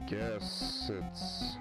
guess it's...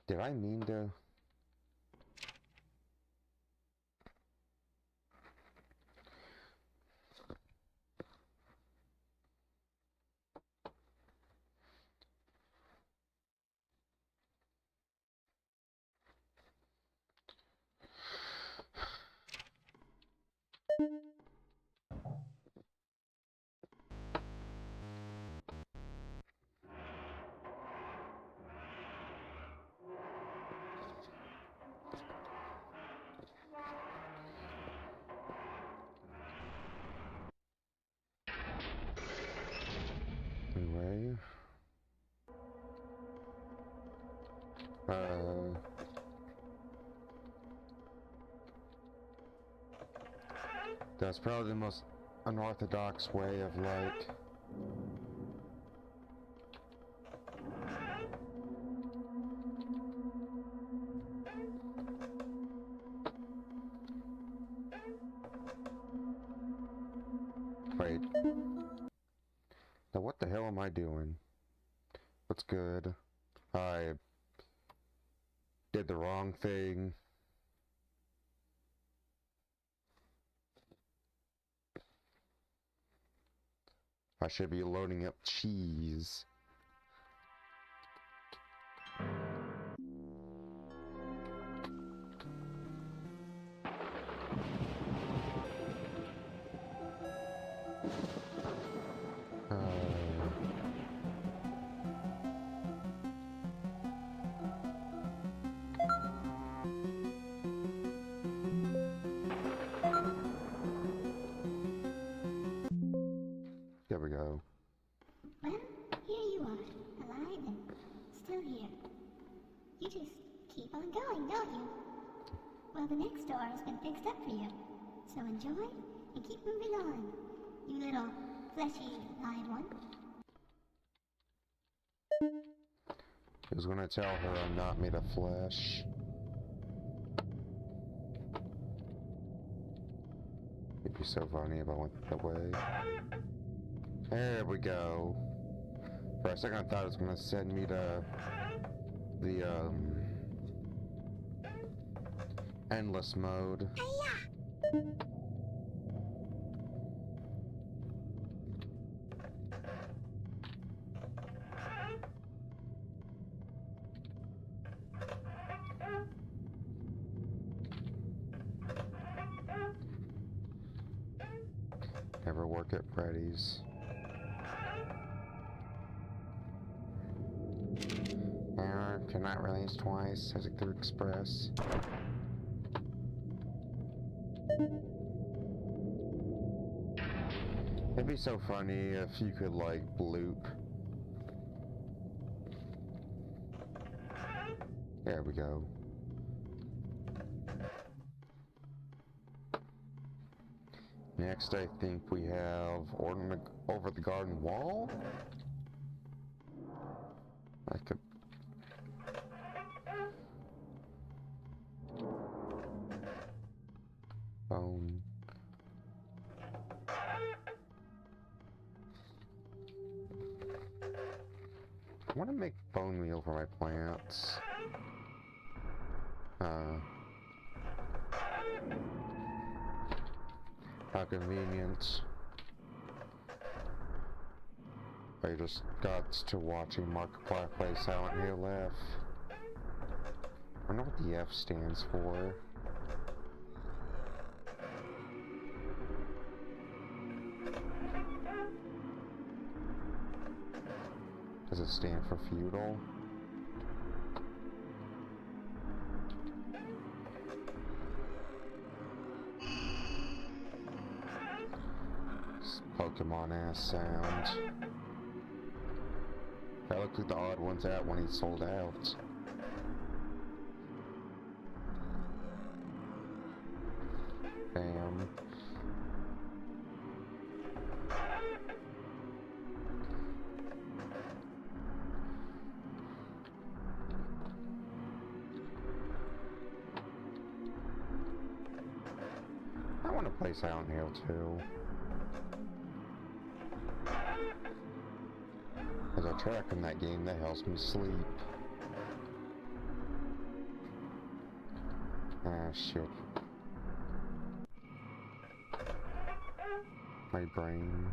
Did I mean to... Anyway... That's probably the most unorthodox way of, like... Wait. Now what the hell am I doing? What's good? I did the wrong thing. I should be loading up cheese. There we go. Well, here you are, alive and still here. You just keep on going, don't you? Well, the next door has been fixed up for you. So enjoy and keep moving on, you little fleshy live one. I was gonna tell her I'm not made of flesh. It'd be so funny if I went that way. There we go. For a second I thought it was gonna send me to the endless mode. Never work at Freddy's. Error, cannot release twice. I took the express. It'd be so funny if you could, like, loop. There we go. Next, I think we have ornament over the garden wall. I could. Bone. I want to make bone meal for my plants. How convenient. I just got to watching Markiplier play Silent Hill F. I don't know what the F stands for. Does it stand for feudal? Pokemon ass sound. That looked like the odd ones out when he sold out. Bam. I want to play Silent Hill too. There's a track in that game that helps me sleep. Ah, shit. My brain.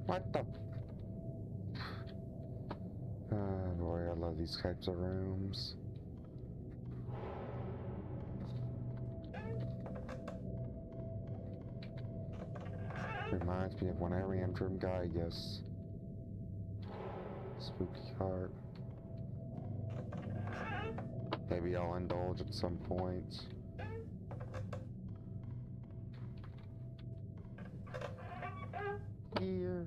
What the? Oh boy, I love these types of rooms. Reminds me of when I ran from Gaius. Spooky cart. Maybe I'll indulge at some point. Here.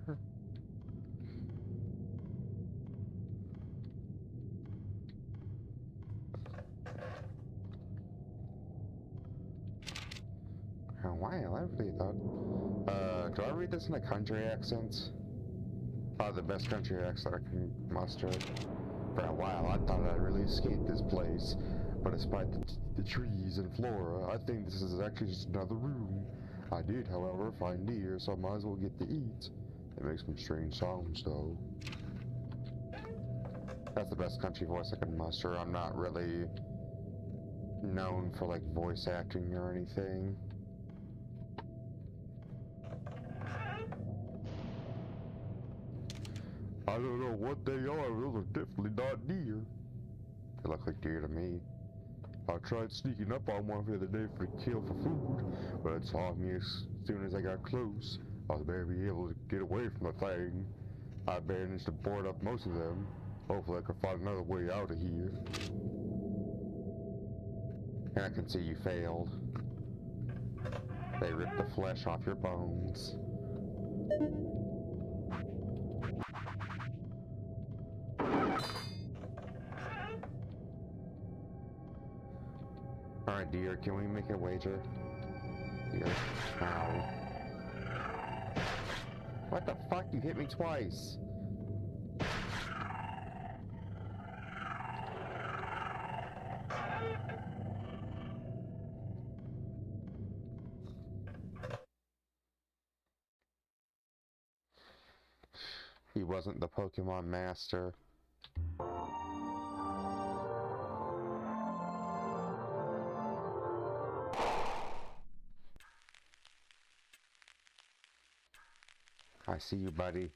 Oh wow, I really thought. Do I read this in a country accent? The best country accent I can muster. For a while, I thought I'd really escaped this place, but despite the trees and flora, I think this is actually just another room. I did, however, find deer, so I might as well get to eat. It makes some strange sounds, though. That's the best country voice I can muster. I'm not really known for, like, voice acting or anything. I don't know what they are, those are definitely not deer. They look like deer to me. I tried sneaking up on one the other day for a kill for food, but it saw me as soon as I got close. I was barely able to get away from the thing. I managed to board up most of them. Hopefully I can find another way out of here. And I can see you failed. They ripped the flesh off your bones. Alright, dear, can we make a wager? Dear. Ow. What the fuck? You hit me twice. He wasn't the Pokemon master. I see you, buddy.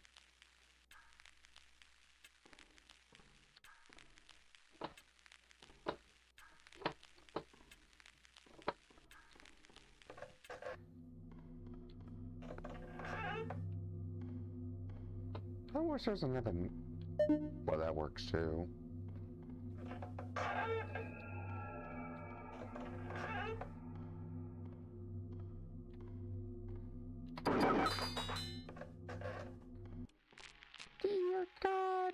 I wish there was another... Well, that works too. Dear God.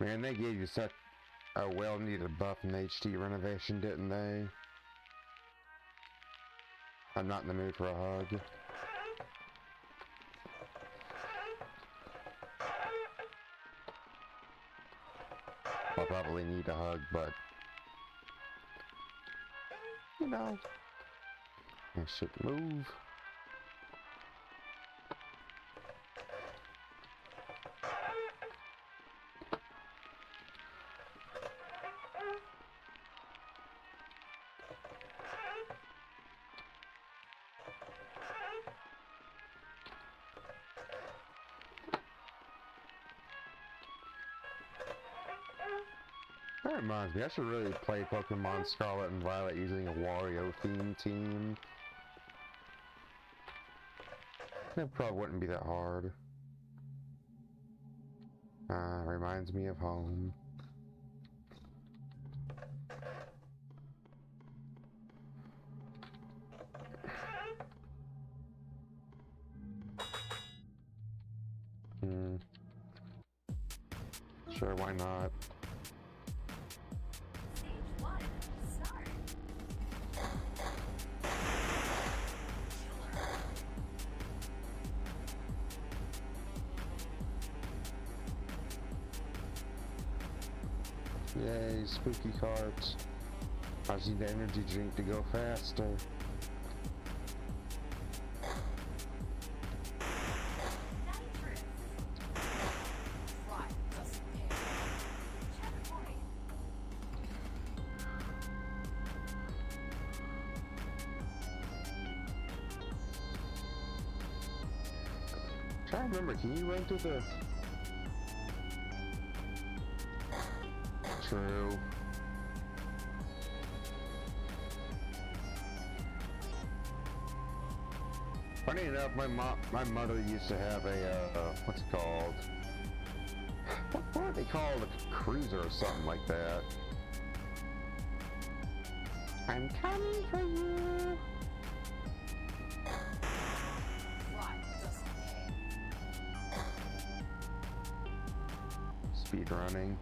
Man, they gave you such a well-needed buff and HD renovation, didn't they? I'm not in the mood for a hug. I'll probably need a hug, but... You know... I should move. That reminds me, I should really play Pokemon Scarlet and Violet using a Wario theme team. That probably wouldn't be that hard. Reminds me of home. Sure, why not? Yay, spooky cards. I just need the energy drink to go faster. Try to remember, can you run through the... True. Funny enough, my mother used to have a, what's it called? What are they called? A cruiser or something like that. I'm coming for you! Speed running.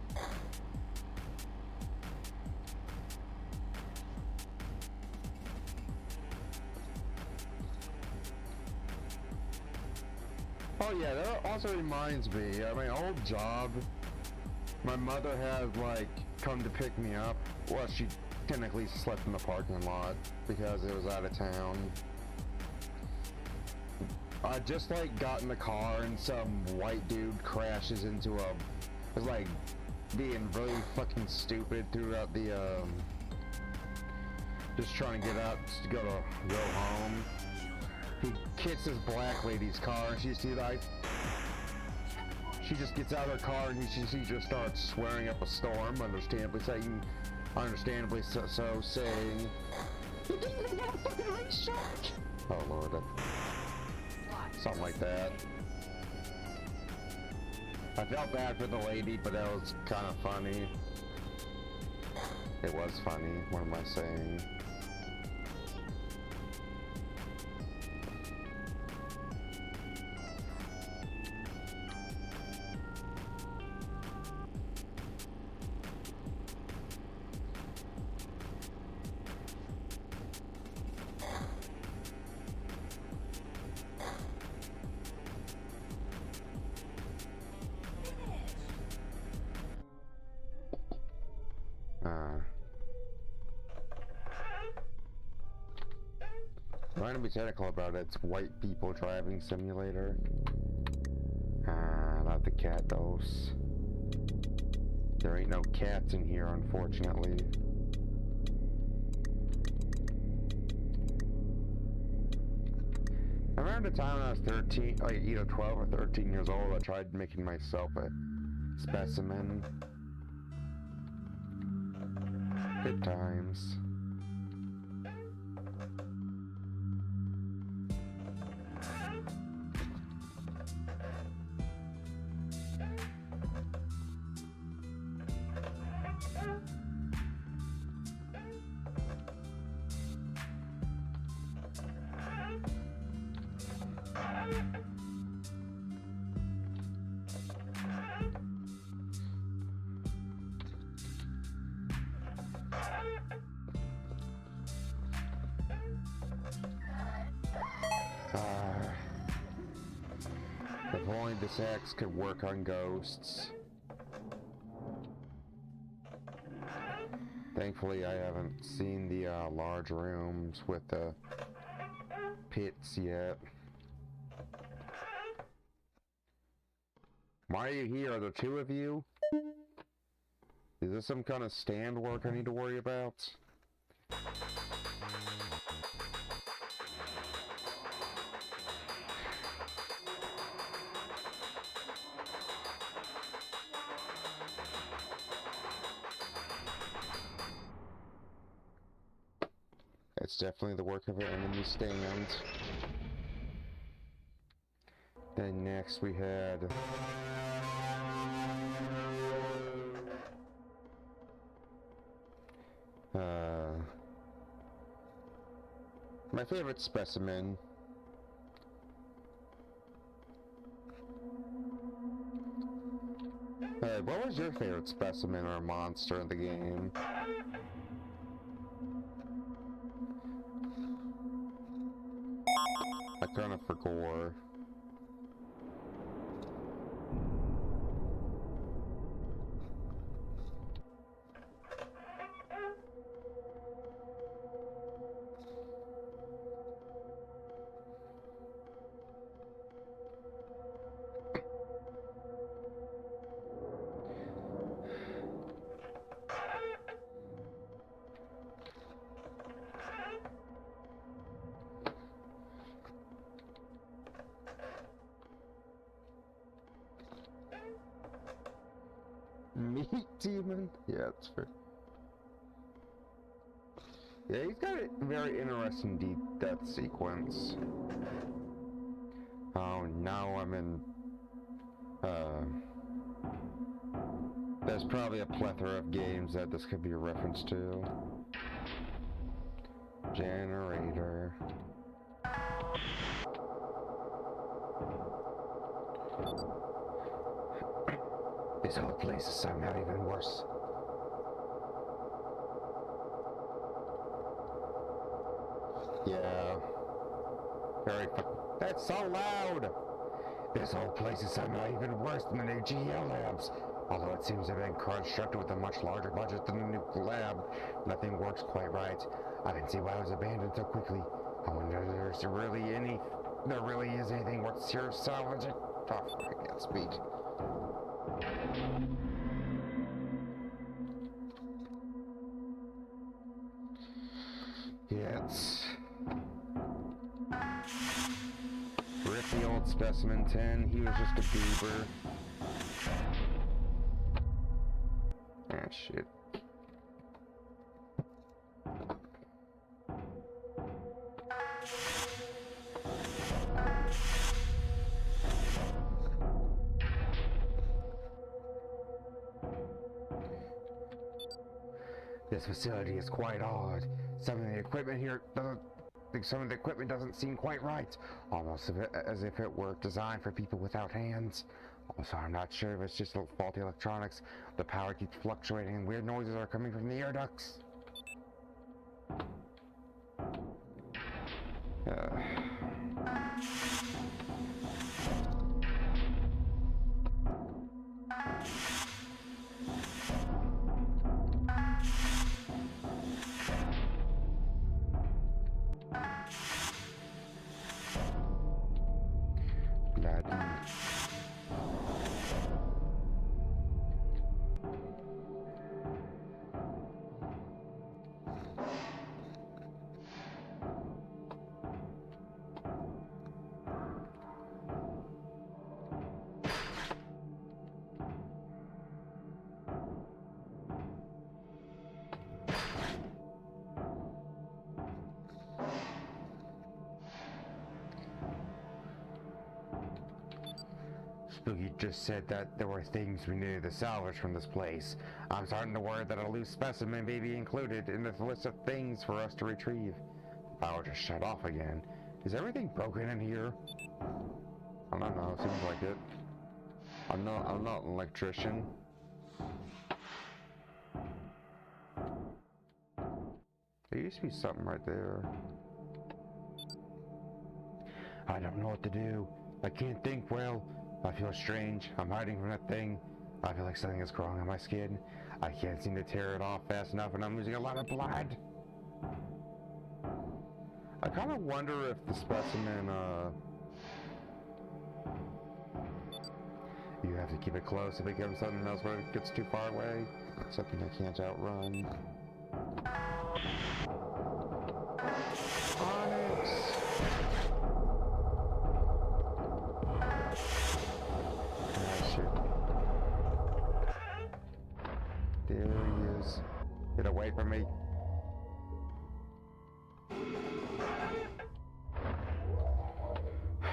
Oh yeah, that also reminds me, at my old job, my mother had, like, come to pick me up. Well, she technically slept in the parking lot because it was out of town. I just, like, got in the car and some white dude crashes into a... was, like, being really fucking stupid throughout the, just trying to get out to go home. He kicks this black lady's car, and she just gets out of her car, and she just starts swearing up a storm, understandably so saying, "You didn't even have a fucking racetrack!" Oh lord, something like that. I felt bad for the lady, but that was kind of funny. It was funny. What am I saying? Trying to be technical about it, it's white people driving simulator. Not the cat dose. There ain't no cats in here, unfortunately. I remember remember the time when I was 13, like either 12 or 13 years old, I tried making myself a specimen. Good times. If only this axe could work on ghosts. Thankfully, I haven't seen the large rooms with the pits yet. Why are you here? Are there two of you? Is this some kind of stand work I need to worry about? It's definitely the work of an enemy stand. Then next we had... my favorite specimen. What was your favorite specimen or monster in the game? I kind of forgot. Meat demon? Yeah, that's fair. Yeah, he's got a very interesting death sequence. Oh, now I'm in... there's probably a plethora of games that this could be a reference to. Generator. This whole place is somehow even worse. Yeah. Very That's so loud! This whole place is somehow even worse than the new GL labs. Although it seems to have been constructed with a much larger budget than the new lab, nothing works quite right. I can see why it was abandoned so quickly. I wonder if there really is anything worth serious salvaging. Oh, I can't speak. Yes. Rip the old Specimen 10, he was just a goober. Ah, shit. This facility is quite odd. Some of the equipment doesn't seem quite right. Almost as if it were designed for people without hands. Also, I'm not sure if it's just faulty electronics. The power keeps fluctuating and weird noises are coming from the air ducts. Spooky just said that there were things we needed to salvage from this place. I'm starting to worry that a loose specimen may be included in the list of things for us to retrieve. Power just shut off again. Is everything broken in here? I don't know, seems like it. I'm not an electrician. There used to be something right there. I don't know what to do. I can't think well. I feel strange. I'm hiding from that thing. I feel like something is crawling on my skin. I can't seem to tear it off fast enough and I'm losing a lot of blood. I kind of wonder if the specimen, you have to keep it close if it becomes something else when it gets too far away. Something I can't outrun. Onyx! Ah, shit. There he is. Get away from me.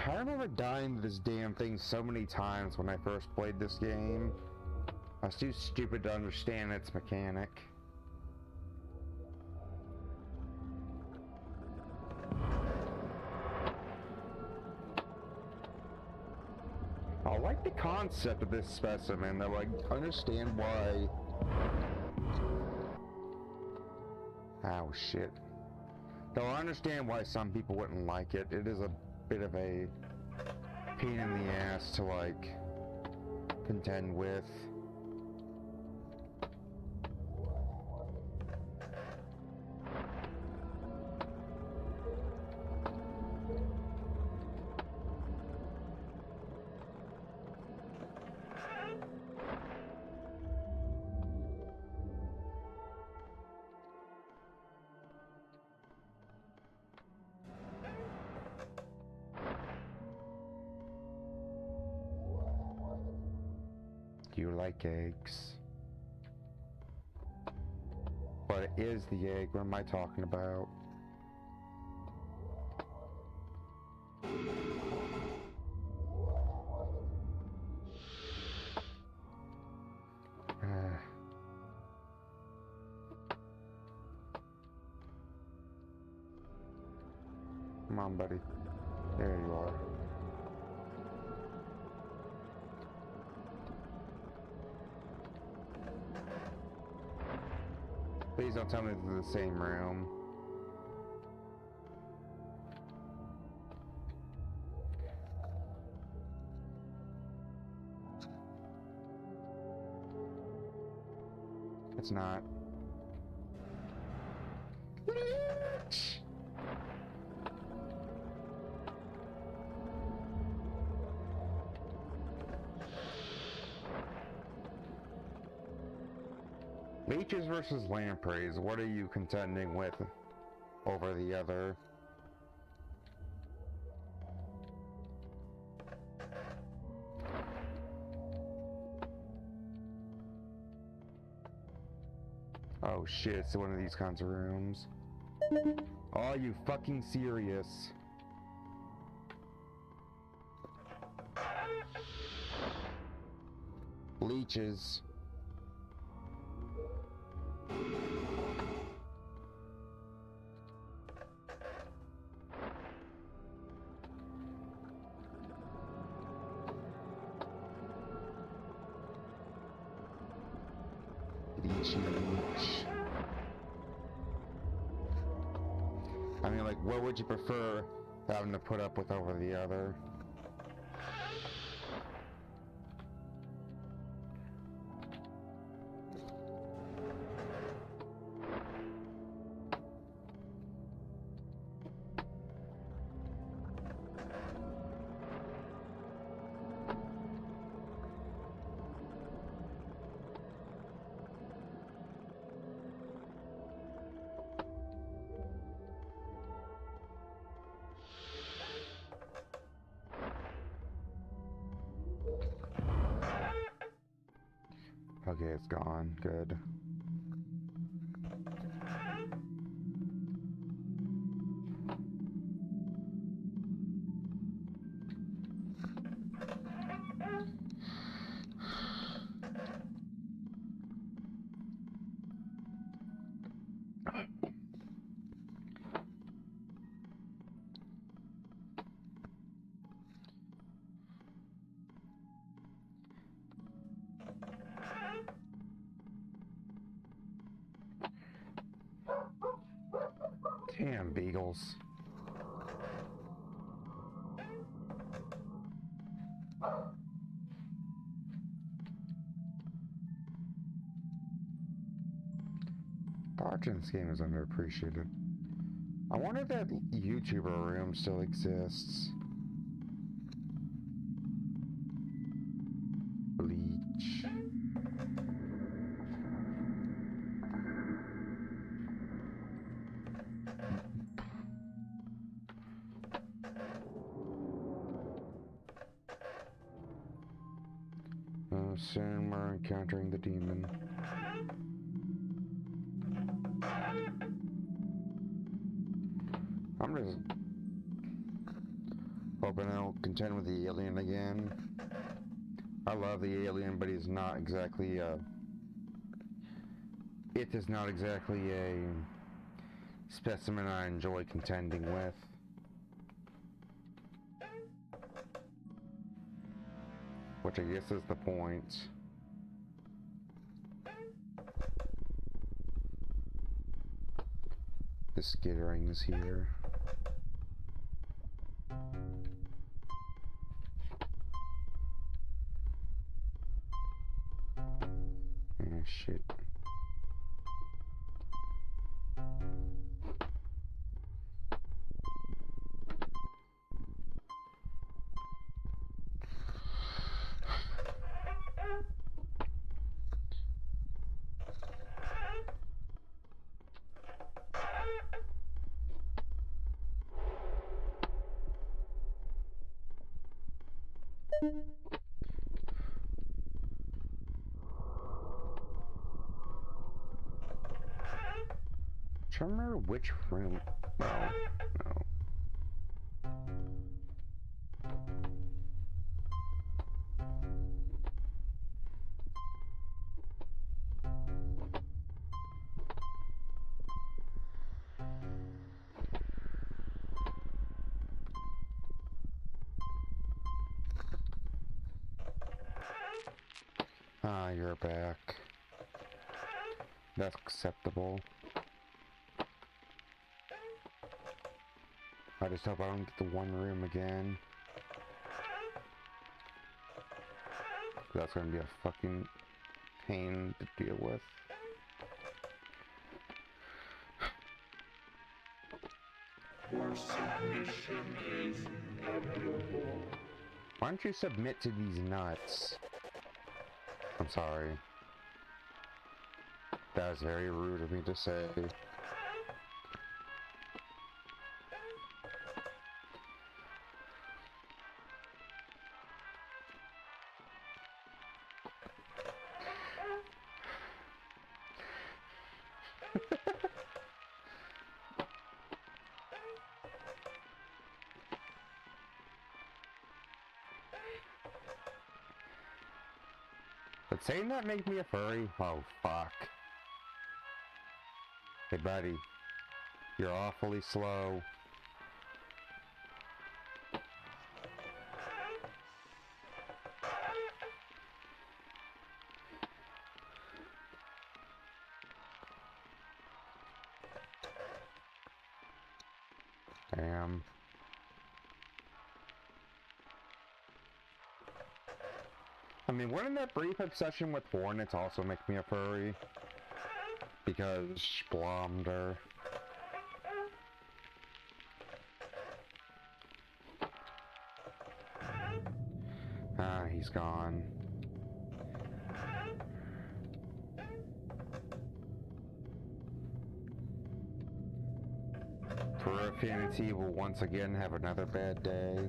I remember dying to this damn thing so many times when I first played this game. I was too stupid to understand its mechanic. I like the concept of this specimen, though I understand why... Oh shit. Though I understand why some people wouldn't like it. It is a bit of a pain in the ass to like contend with. You like eggs. What is the egg? What am I talking about? Come on, buddy. There you are. Please don't tell me this is the same room. It's not. Leeches versus lampreys, what are you contending with over the other? Oh shit, it's one of these kinds of rooms. Are you fucking serious? Leeches. I mean, like, what would you prefer having to put up with over the other? Okay, it's gone. Good. Damn beagles. Dodge in this game is underappreciated. I wonder if that YouTuber room still exists. Bleach. Soon we're encountering the demon. I'm just hoping I'll contend with the alien again. I love the alien, but he's not exactly it is not exactly a specimen I enjoy contending with. Which I guess is the point. The skittering is here. Ah, shit. Trying to remember which room. No, no. Ah, you're back. That's acceptable. I just hope I don't get the one room again. That's gonna be a fucking pain to deal with. Your submission is inevitable. Why don't you submit to these nuts? I'm sorry. That was very rude of me to say. But saying that make me a furry? Oh, fuck. Hey, buddy. You're awfully slow. Damn. I mean, wouldn't that brief obsession with hornets also make me a furry? Because Splomder. Ah, he's gone. Affinity will once again have another bad day.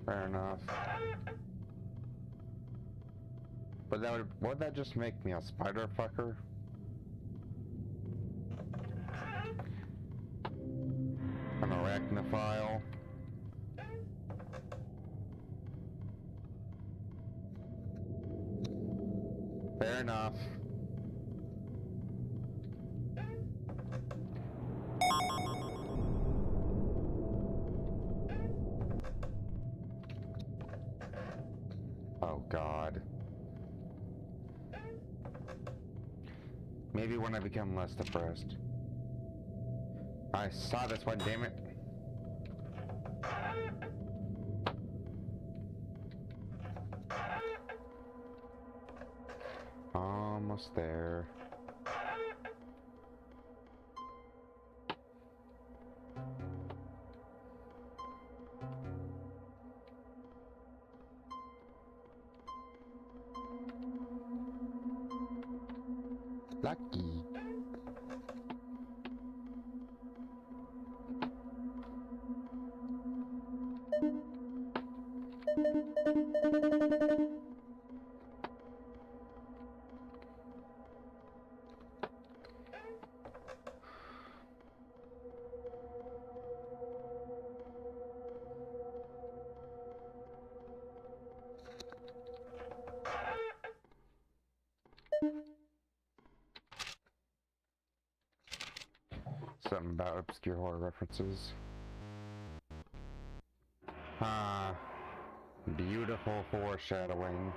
Fair enough. But would that just make me a spider fucker? An arachnophile? Fair enough. Oh God. Maybe when I become less depressed. I saw this one, damn it. Almost there. Lucky. Something about obscure horror references. Ah, beautiful foreshadowing.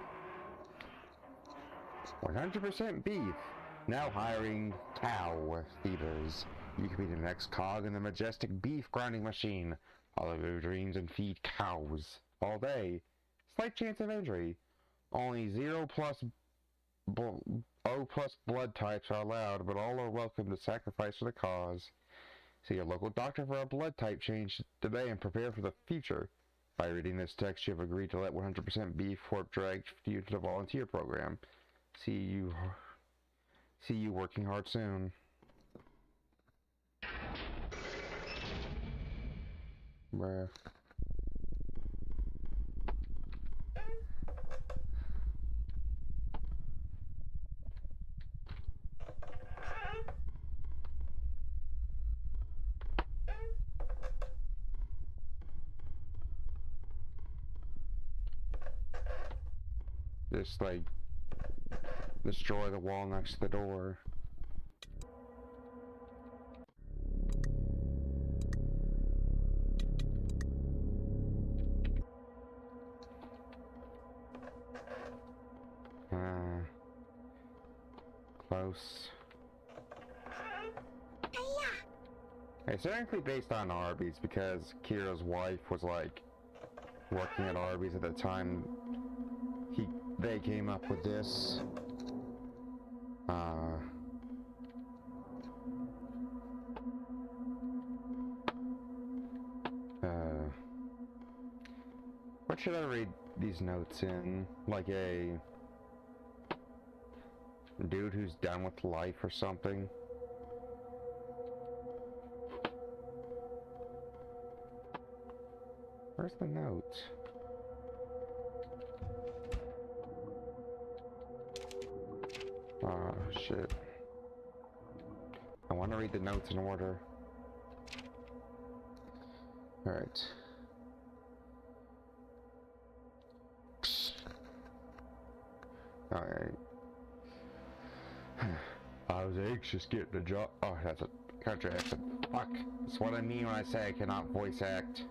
100% beef. Now hiring cow feeders. You could be the next cog in the majestic beef grinding machine. Follow your dreams and feed cows all day. Slight chance of injury. Only 0 plus O plus blood types are allowed, but all are welcome to sacrifice for the cause. See your local doctor for a blood type change today and prepare for the future. By reading this text, you have agreed to let 100% beef pork drag you to the volunteer program. See you working hard soon. Bruh. Just like destroy the wall next to the door. Close. It's technically based on Arby's because Kira's wife was like working at Arby's at the time they came up with this. What should I read these notes in? Like a dude who's done with life or something? Where's the note? Oh, shit. I want to read the notes in order. Alright. Alright. I was anxious getting a job. Oh, that's a country accent. Fuck. That's what I mean when I say I cannot voice act.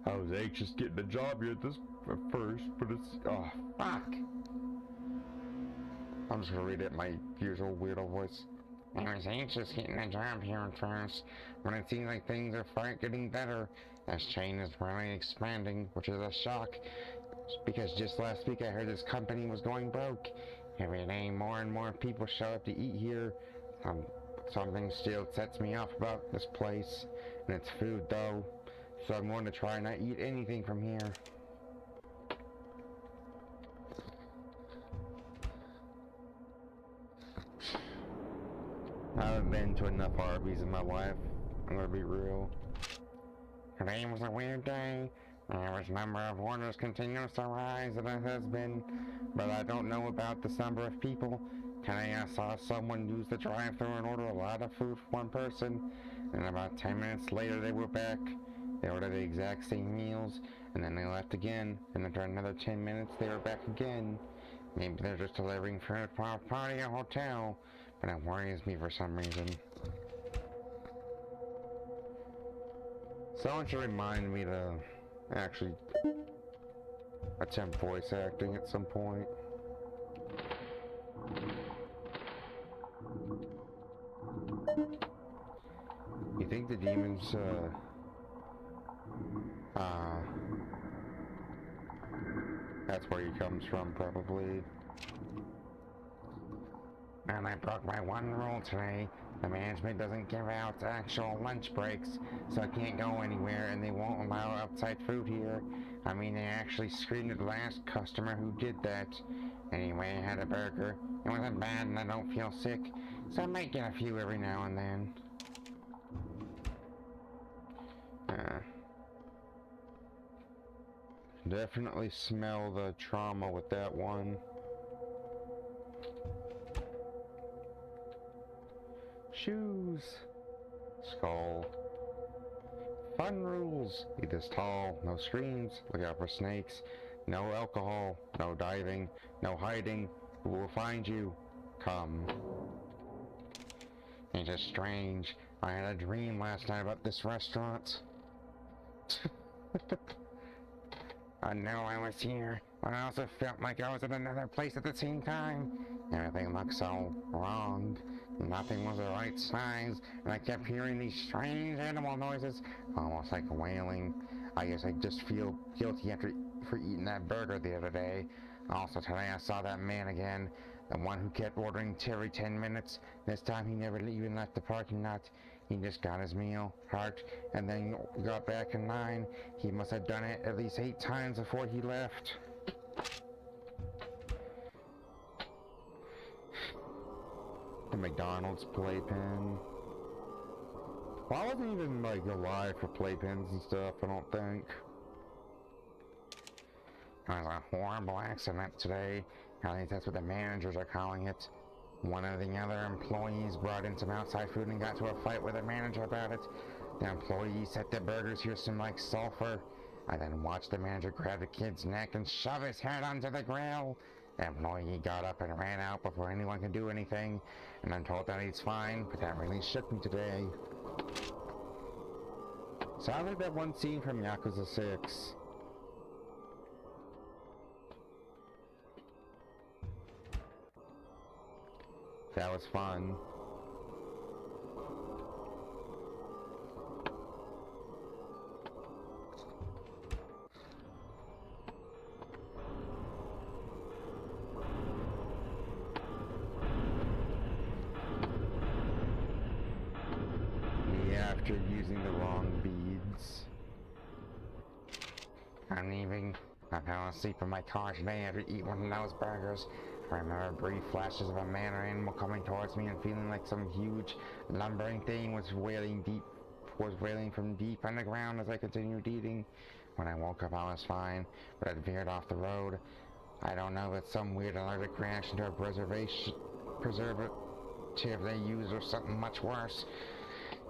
I was anxious getting a job here at first, but it's... Oh, fuck. I'm just gonna read it in my usual weirdo voice. I was anxious getting a job here at first, but it seems like things are getting better. This chain is really expanding, which is a shock, because just last week I heard this company was going broke. Every day more and more people show up to eat here. Something still sets me off about this place, and it's food though, so I'm going to try not eat anything from here. I haven't been to enough Arby's in my life. I'm gonna be real. Today was a weird day. The average number of orders continues to rise as it has been, but I don't know about the number of people. Today I saw someone use the drive-thru and order a lot of food for one person, and about 10 minutes later they were back. They ordered the exact same meals, and then they left again, and after another 10 minutes they were back again. Maybe they're just delivering food while partying at a hotel, but it worries me for some reason. Someone should remind me to actually attempt voice acting at some point. You think the demons, that's where he comes from, probably. And I broke my one rule today. The management doesn't give out actual lunch breaks, so I can't go anywhere, and they won't allow outside food here. I mean, they actually screened the last customer who did that. Anyway, I had a burger. It wasn't bad, and I don't feel sick, so I might get a few every now and then. Definitely smell the trauma with that one. Shoes. Skull. Fun rules. Eat this tall. No screams. Look out for snakes. No alcohol. No diving. No hiding. Who will find you? Come. It's just strange. I had a dream last night about this restaurant. I know I was here, but I also felt like I was in another place at the same time. Everything looked so wrong. Nothing was the right size, and I kept hearing these strange animal noises, almost like wailing. I guess I just feel guilty for eating that burger the other day. Also today I saw that man again, the one who kept ordering every 10 minutes. This time he never even left the parking lot. He just got his meal, parked, and then got back in line. He must have done it at least 8 times before he left. The McDonald's playpen. Well, I wasn't even like alive for playpens and stuff, I don't think. It was a horrible accident today. At least that's what the managers are calling it. One of the other employees brought in some outside food and got to a fight with the manager about it. The employee said the burgers here smelled like sulfur. I then watched the manager grab the kid's neck and shove his head onto the grill. The employee got up and ran out before anyone could do anything, and I'm told that he's fine, but that really shook me today. Sounds like that one scene from Yakuza 6. That was fun. Yeah, after using the wrong beads. I'm leaving. I fell asleep in my car today after eating one of those burgers. I remember brief flashes of a man or animal coming towards me and feeling like some huge lumbering thing was wailing from deep underground as I continued eating. When I woke up I was fine, but I'd veered off the road. I don't know if it's some weird allergic reaction to a preservative they use or something much worse.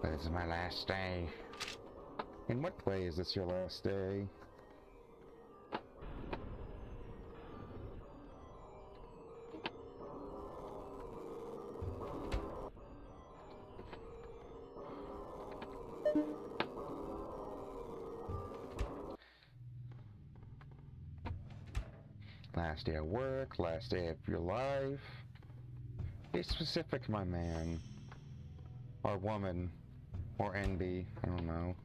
But this is my last day. In what way is this your last day? Last day of work, last day of your life. Be specific, my man. Or woman. Or NB, I don't know.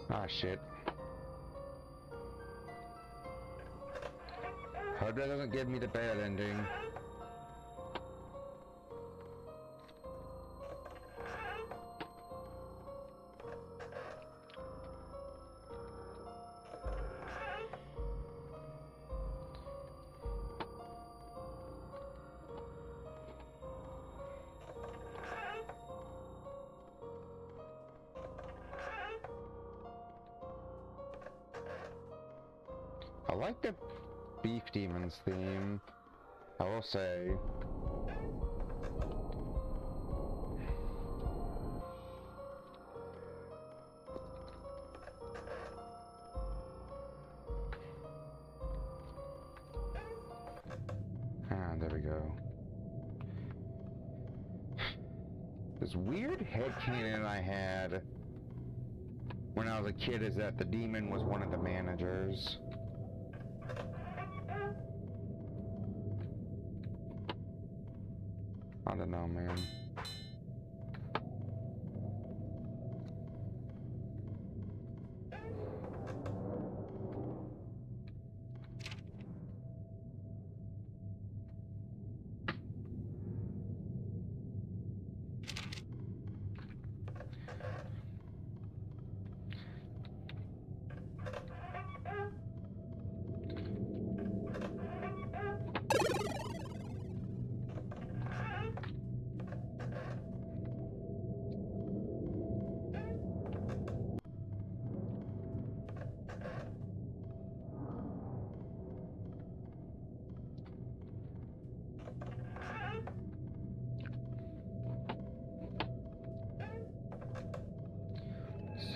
Ah, shit. Hope that doesn't give me the bad ending. like the Beef Demons theme, I will say. Ah, there we go. This weird headcanon I had when I was a kid is that the demon was one of the managers. I don't know, man.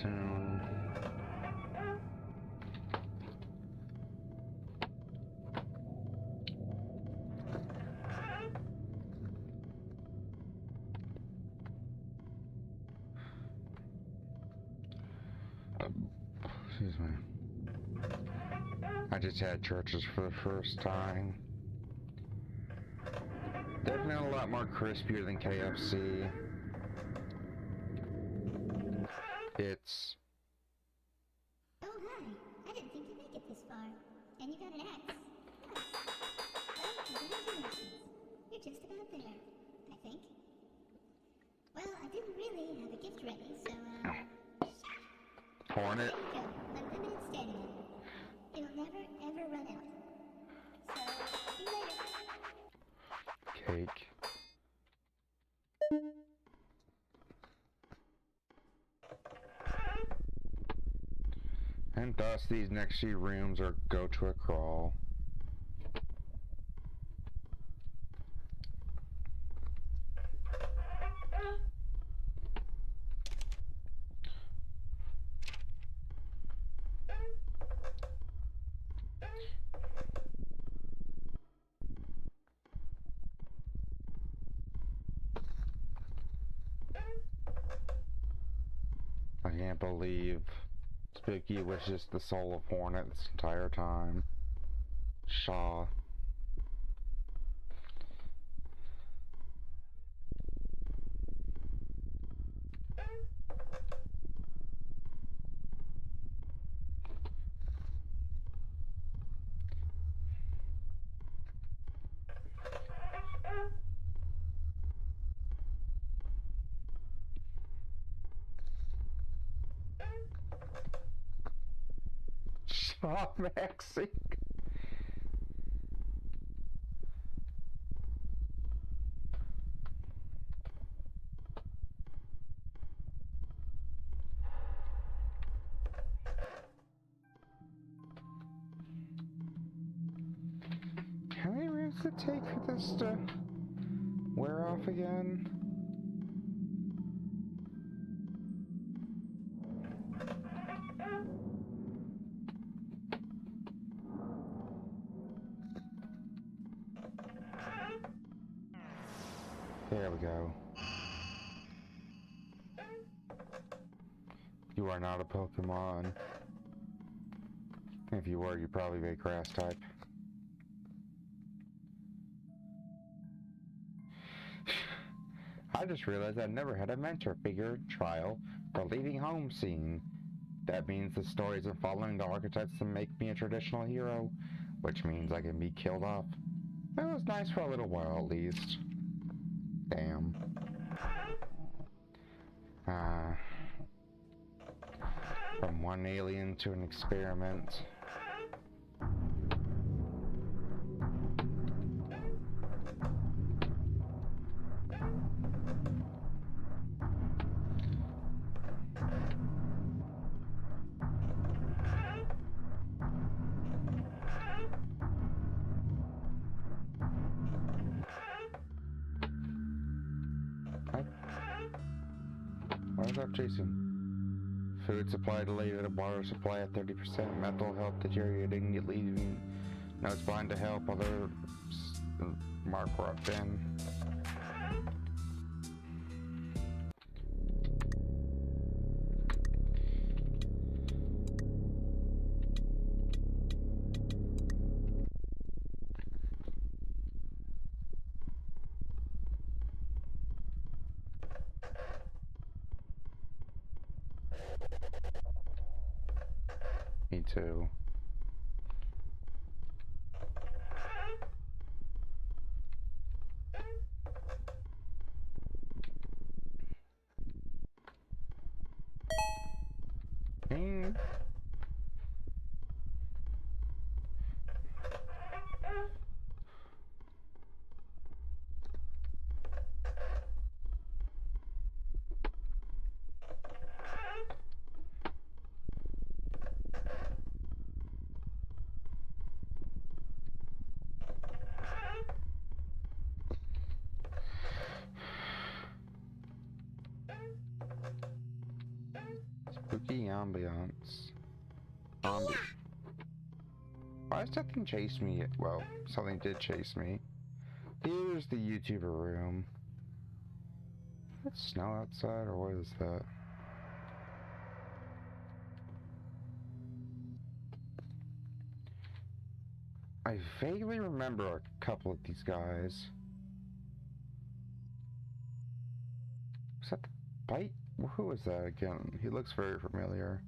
Soon. Excuse me. I just had churches for the first time. Definitely a lot more crispier than KFC. It's... Oh, hi. I didn't think you'd make it this far. And you got an axe. Nice. Well, congratulations. You're just about there, I think. Well, I didn't really have a gift ready, so, Hornet. there you go. Unlimited stamina. It'll never, ever run out. So, see you later. Cake. And thus these next few rooms are go to a crawl. I can't believe Spooky was just the soul of Hornet this entire time. Shaw. Shaw Maxing. How many rooms does it take for this to wear off again? There we go. You are not a Pokemon. If you were, you'd probably be a grass type. I just realized I've never had a mentor figure trial or leaving home scene. That means the stories of following the archetypes that make me a traditional hero, which means I can be killed off. It was nice for a little while at least. Damn. From one alien to an experiment. Stop chasing. Food supply delayed, water supply at 30%, mental health deteriorating, leaving notes behind to help other mark rough in. Me too. Mm. Spooky ambiance. Why does something chase me? Well, something did chase me. Here's the YouTuber room. Is it snow outside, or what is that? I vaguely remember a couple of these guys. Was that the bite? Who was that again? He looks very familiar.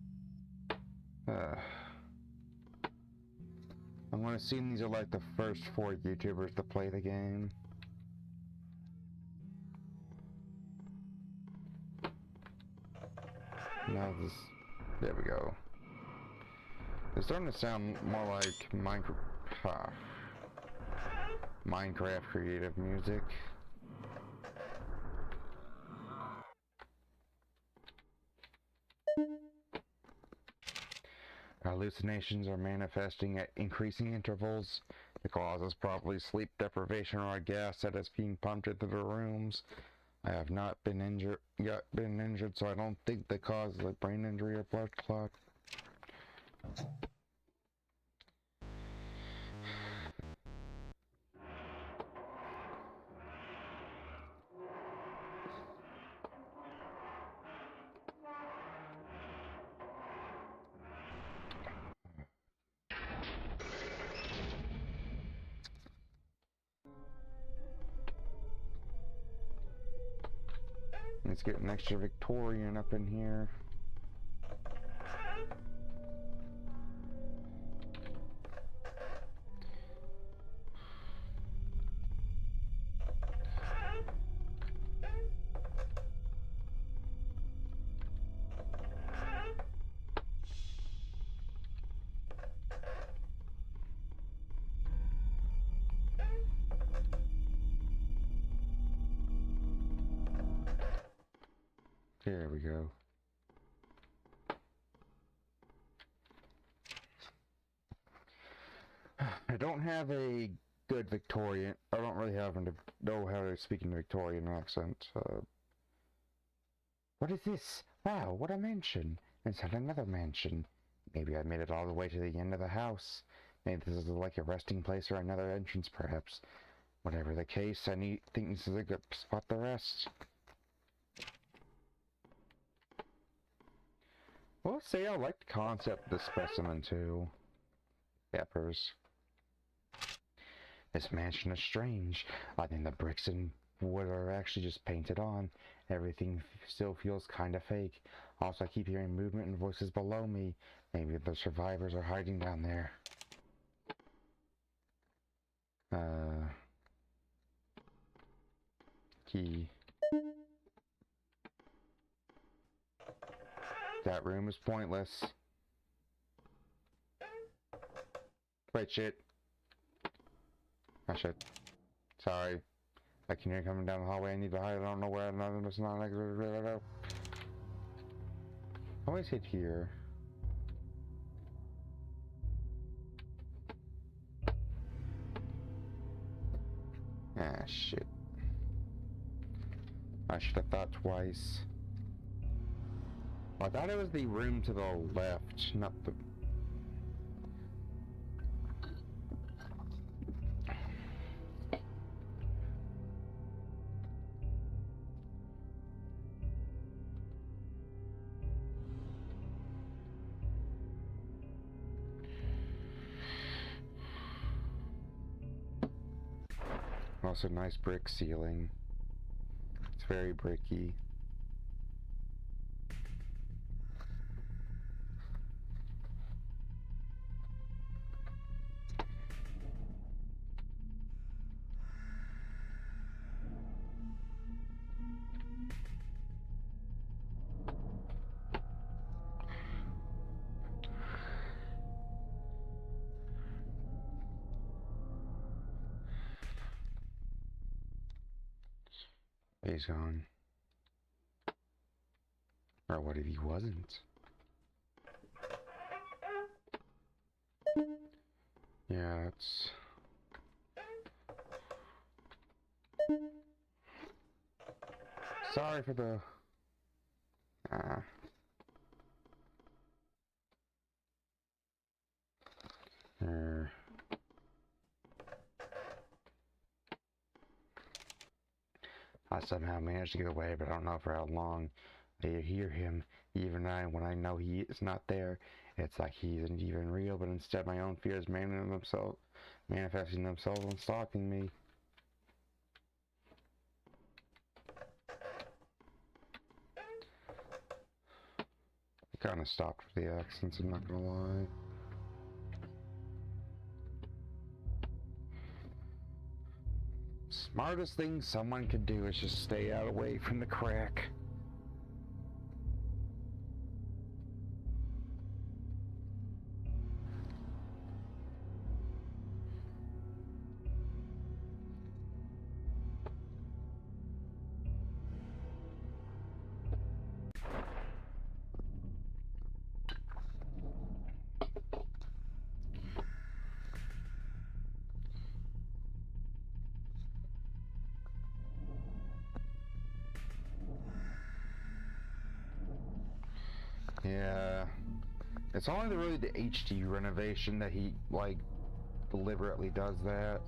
I'm gonna assume these are like the first 4 YouTubers to play the game. Now this... There we go. It's starting to sound more like Minecraft creative music. Hallucinations are manifesting at increasing intervals. The cause is probably sleep deprivation or a gas that is being pumped into the rooms. I have not been injured, so I don't think the cause is a brain injury or blood clot. Let's get an extra Victorian up in here. There we go. I don't have a good Victorian. I don't really know how to speak in a Victorian accent. What is this? Wow, what a mansion! Inside another mansion. Maybe I made it all the way to the end of the house. Maybe this is like a resting place or another entrance, perhaps. Whatever the case, think this is a good spot to rest. Well, say I like the concept of the specimen too. Peppers. This mansion is strange. I think the bricks and wood are actually just painted on. Everything still feels kinda fake. Also, I keep hearing movement and voices below me. Maybe the survivors are hiding down there. Key. That room is pointless. Wait, shit. Oh, shit. Sorry. I can hear you coming down the hallway. I need to hide. I don't know where. It's not like... I always hit here. Ah, shit. I should have thought twice. I thought it was the room to the left, not the... Also, nice brick ceiling. It's very bricky. He's gone. Or what if he wasn't? Yeah, it's... Sorry for the... I somehow managed to get away, but I don't know for how long. I hear him, even when I know he is not there. It's like he isn't even real, but instead my own fears manifesting themselves and stalking me. I kind of stopped with the accents, I'm not gonna lie. Smartest thing someone could do is just stay out away from the crack. Yeah, it's only really the HD renovation that he, like, deliberately does that.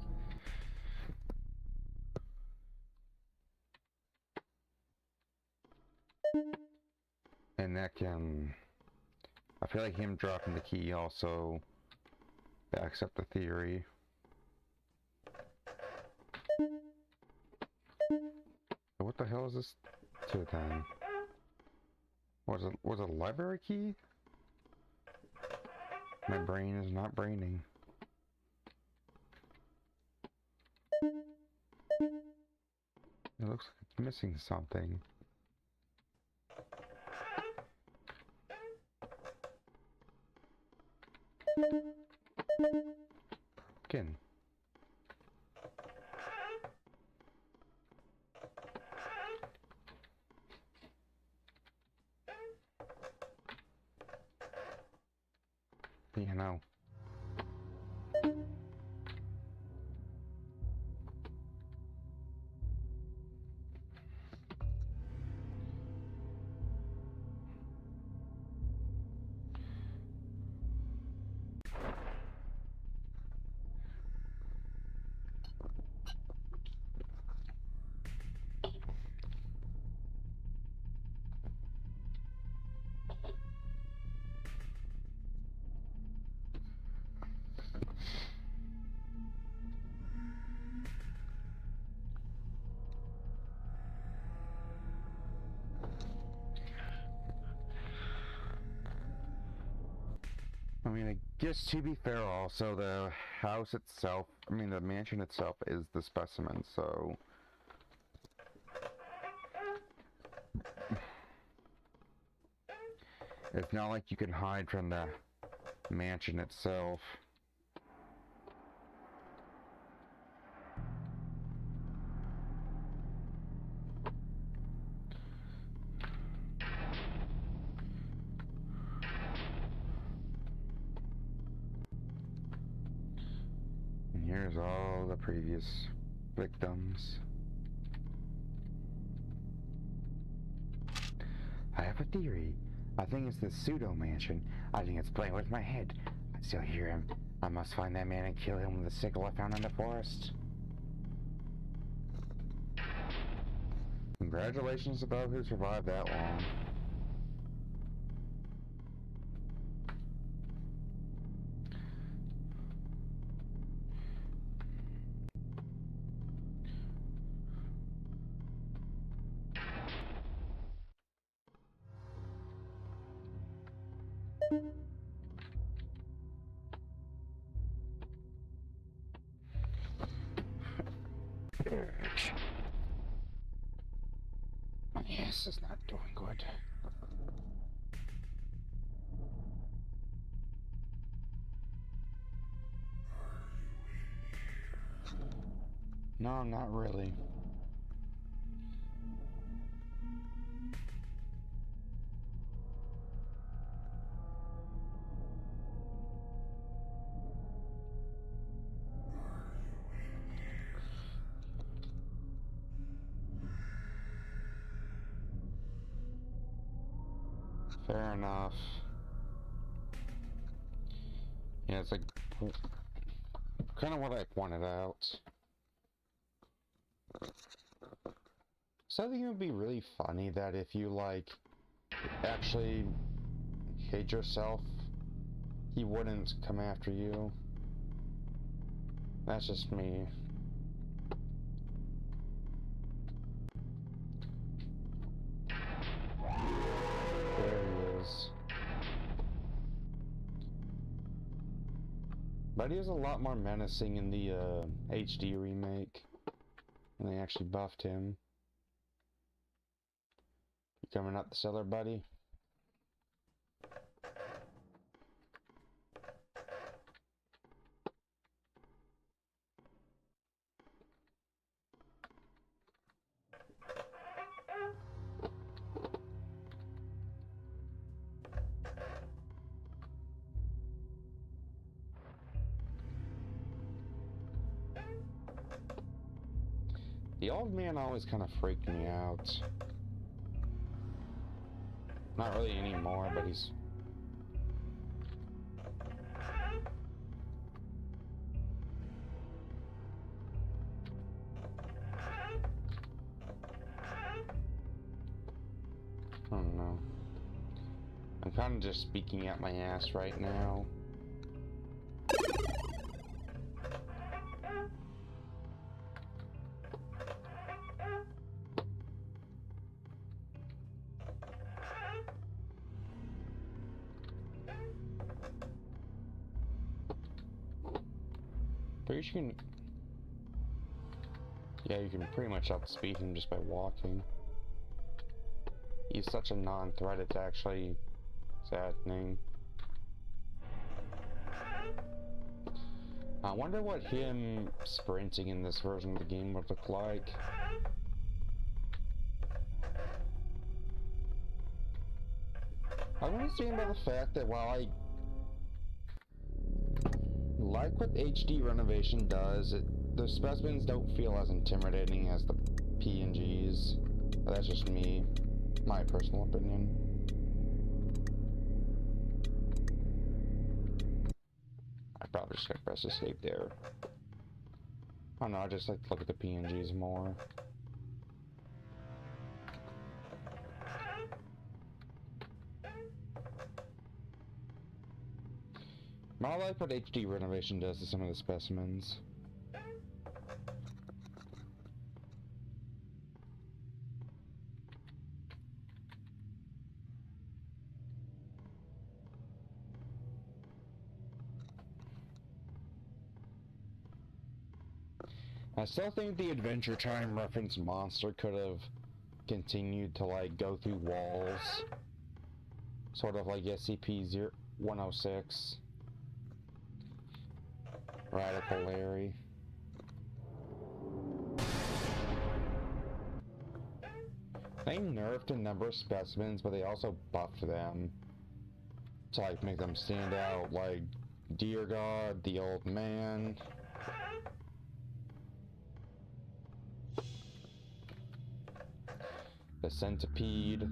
And that can... I feel like him dropping the key also backs up the theory. What the hell is this to then? Was it a library key? My brain is not braining. It looks like it's missing something. Again. You know. I mean, I guess to be fair also, the house itself, I mean the mansion itself is the specimen, so... It's not like you can hide from the mansion itself. And here's all the previous victims. I have a theory I think it's the pseudo mansion. I think it's playing with my head. I still hear him. I must find that man and kill him with the sickle I found in the forest. Congratulations to those who survived that long. My ass is not doing good. No, not really. Fair enough. Yeah, it's like kind of what I pointed out. So I think it would be really funny that if you like actually hate yourself, he wouldn't come after you. That's just me. There he is. But he was a lot more menacing in the HD remake. And they actually buffed him. You coming up the cellar, buddy? The old man always kind of freaked me out. Not really anymore, but he's... I don't know. I'm kind of just speaking at my ass right now. Pretty sure you can... Yeah, you can pretty much outspeed him just by walking. He's such a non-threat, it's actually saddening. I wonder what him sprinting in this version of the game would look like. I want to stand by the fact that while I like what HD renovation does, the specimens don't feel as intimidating as the PNGs. But that's just me, my personal opinion. I probably just gotta press escape there. I don't know, I just like to look at the PNGs more. I like what HD renovation does to some of the specimens. I still think the Adventure Time reference monster could have continued to like go through walls. Sort of like SCP-106. Radical Larry. They nerfed a number of specimens, but they also buffed them to like make them stand out, like Dear God, the Old Man. The Centipede.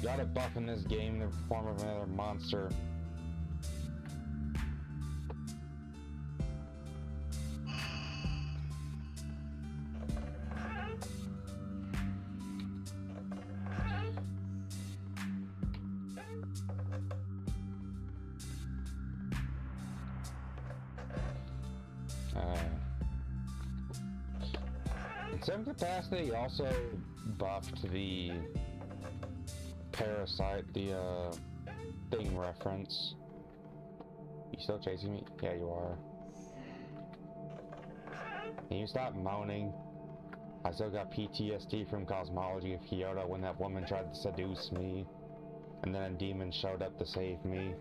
You got a buff in this game in the form of another monster. In some capacity, also buffed the parasite, the thing reference. You still chasing me? Yeah, you are. Can you stop moaning? I still got PTSD from Cosmology of Kyoto when that woman tried to seduce me, and then a demon showed up to save me.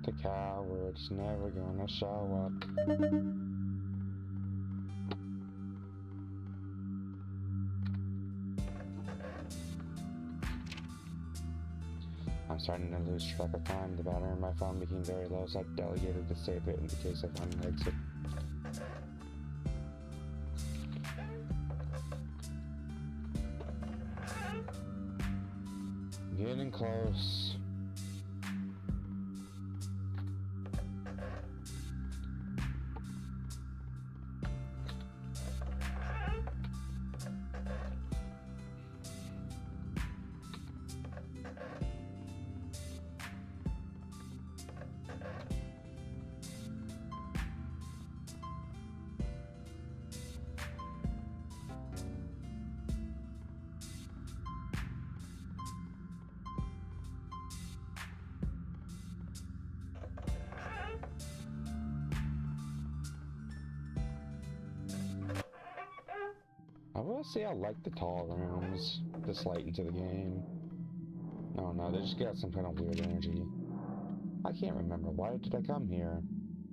The coward's never gonna show up. I'm starting to lose track of time. The battery on my phone became very low, so I delegated to save it in the case of an exit. Getting close. I will say I like the tall rooms this late into the game. No, they just got some kind of weird energy. I can't remember. Why did I come here?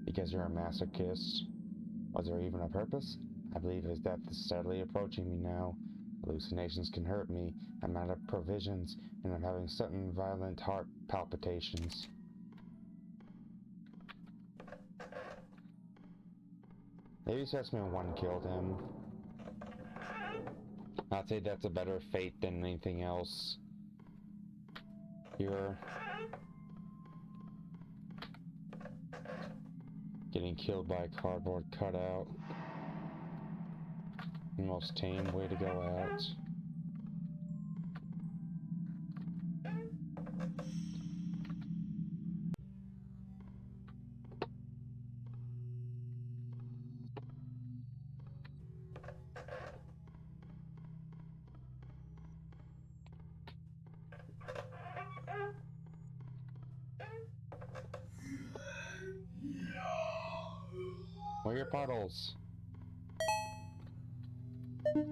Because you're a masochist? Was there even a purpose? I believe his death is steadily approaching me now. Hallucinations can hurt me. I'm out of provisions, and I'm having sudden violent heart palpitations. Maybe Specimen 1 killed him. I'd say that's a better fate than anything else. You're getting killed by a cardboard cutout. The most tame way to go out. Where are your puddles? Oh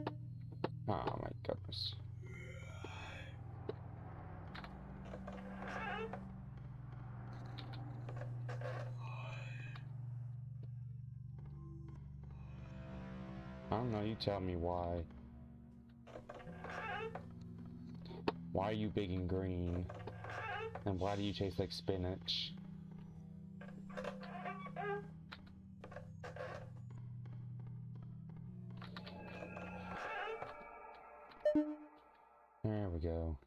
my goodness. I don't know, you tell me why. Why are you big and green? And why do you taste like spinach? There we go.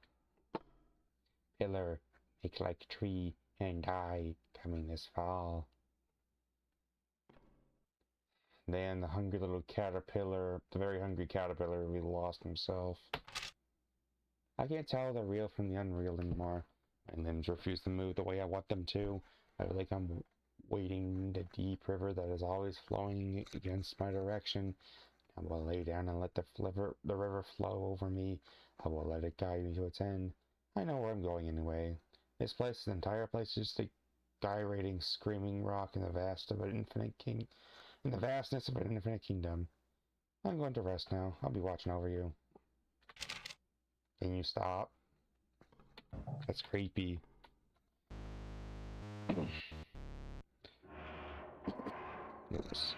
Pillar, make like tree and die, coming this fall. Then the hungry little caterpillar, the very hungry caterpillar, really lost himself. I can't tell the real from the unreal anymore. My limbs refuse to move the way I want them to. I feel like I'm wading the deep river that is always flowing against my direction. I will lay down and let the river flow over me. I will let it guide me to its end. I know where I'm going anyway. This entire place is just a gyrating, screaming rock in the vastness of an infinite kingdom. I'm going to rest now. I'll be watching over you. Can you stop? That's creepy. Oops.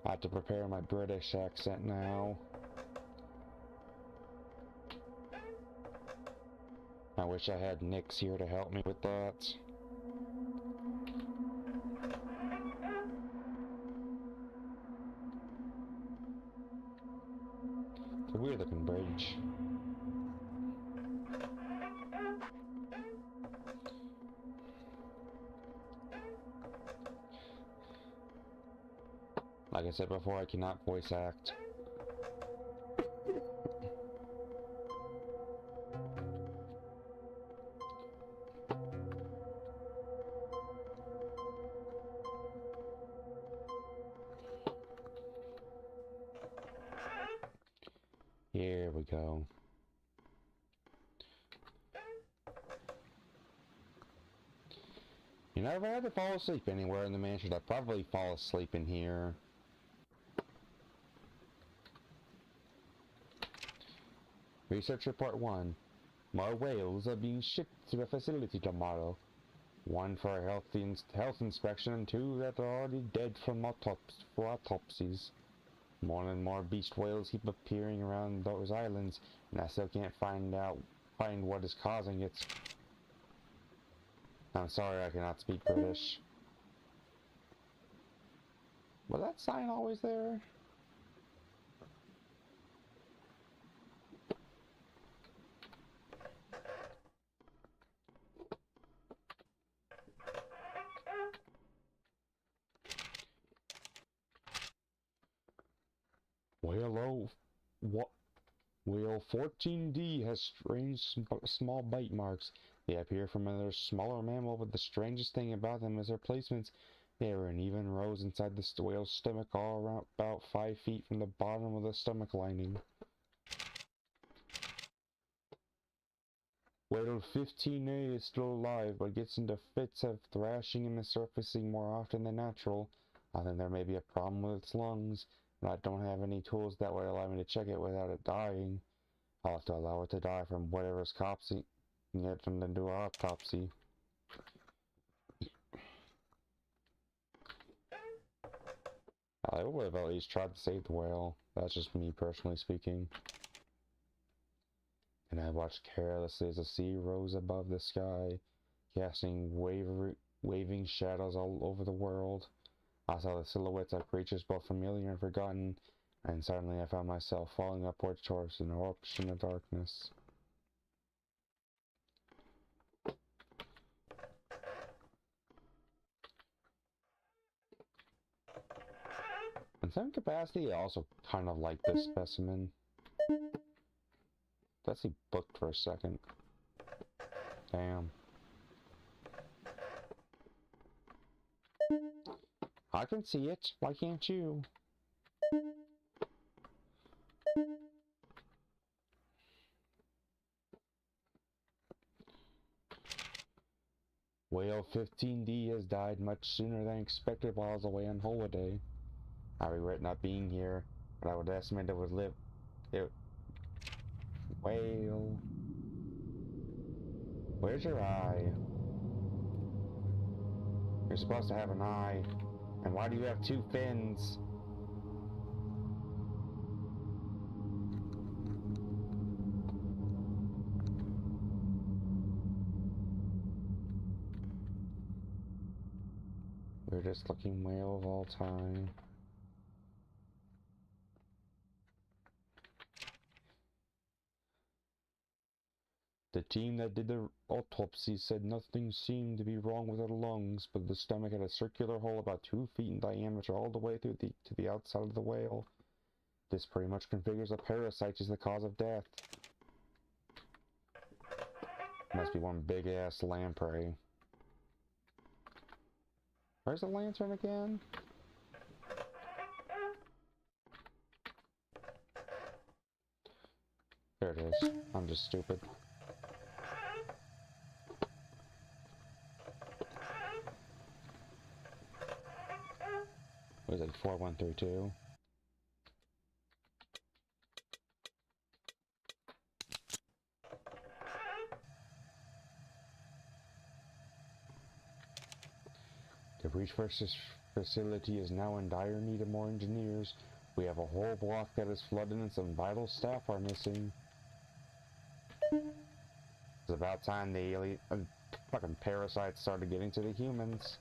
I have to prepare my British accent now. I wish I had Nyx here to help me with that. It's a weird looking bridge. Like I said before, I cannot voice act. Here we go. You know, if I had to fall asleep anywhere in the mansion, I'd probably fall asleep in here. Research Report 1. More whales are being shipped to the facility tomorrow. 1 for a health inspection and 2 that are already dead from autopsies. More and more beast whales keep appearing around those islands, and I still can't find what is causing it. I'm sorry I cannot speak British. Was that sign always there? Whale 14D has strange small bite marks. They appear from another smaller mammal, but the strangest thing about them is their placements. They are in even rows inside the whale's stomach, all around about 5 feet from the bottom of the stomach lining. Whale 15A is still alive, but gets into fits of thrashing and surfacing more often than natural. I think there may be a problem with its lungs, but I don't have any tools that would allow me to check it without it dying. I'll have to allow it to die from whatever's causing it and then do an autopsy. I would have at least tried to save the whale. That's just me personally speaking. And I watched carelessly as the sea rose above the sky, casting waving shadows all over the world. I saw the silhouettes of creatures both familiar and forgotten, and suddenly I found myself falling upwards towards an ocean of darkness. In some capacity, I also kind of like this specimen. Let's see, booked for a second. Damn. I can see it. Why can't you? Whale 15D has died much sooner than expected while I was away on holiday. I regret not being here, but I would estimate it would live. Whale. Where's your eye? You're supposed to have an eye. And why do you have 2 fins? Weirdest looking whale of all time. The team that did the autopsy said nothing seemed to be wrong with her lungs, but the stomach had a circular hole about 2 feet in diameter all the way through to the outside of the whale. This pretty much configures a parasite as the cause of death. Must be one big-ass lamprey. Where's the lantern again? There it is. I'm just stupid. What is it? 4132? The research facility is now in dire need of more engineers. We have a whole block that is flooded and some vital staff are missing. It's about time the alien fucking parasites started getting to the humans.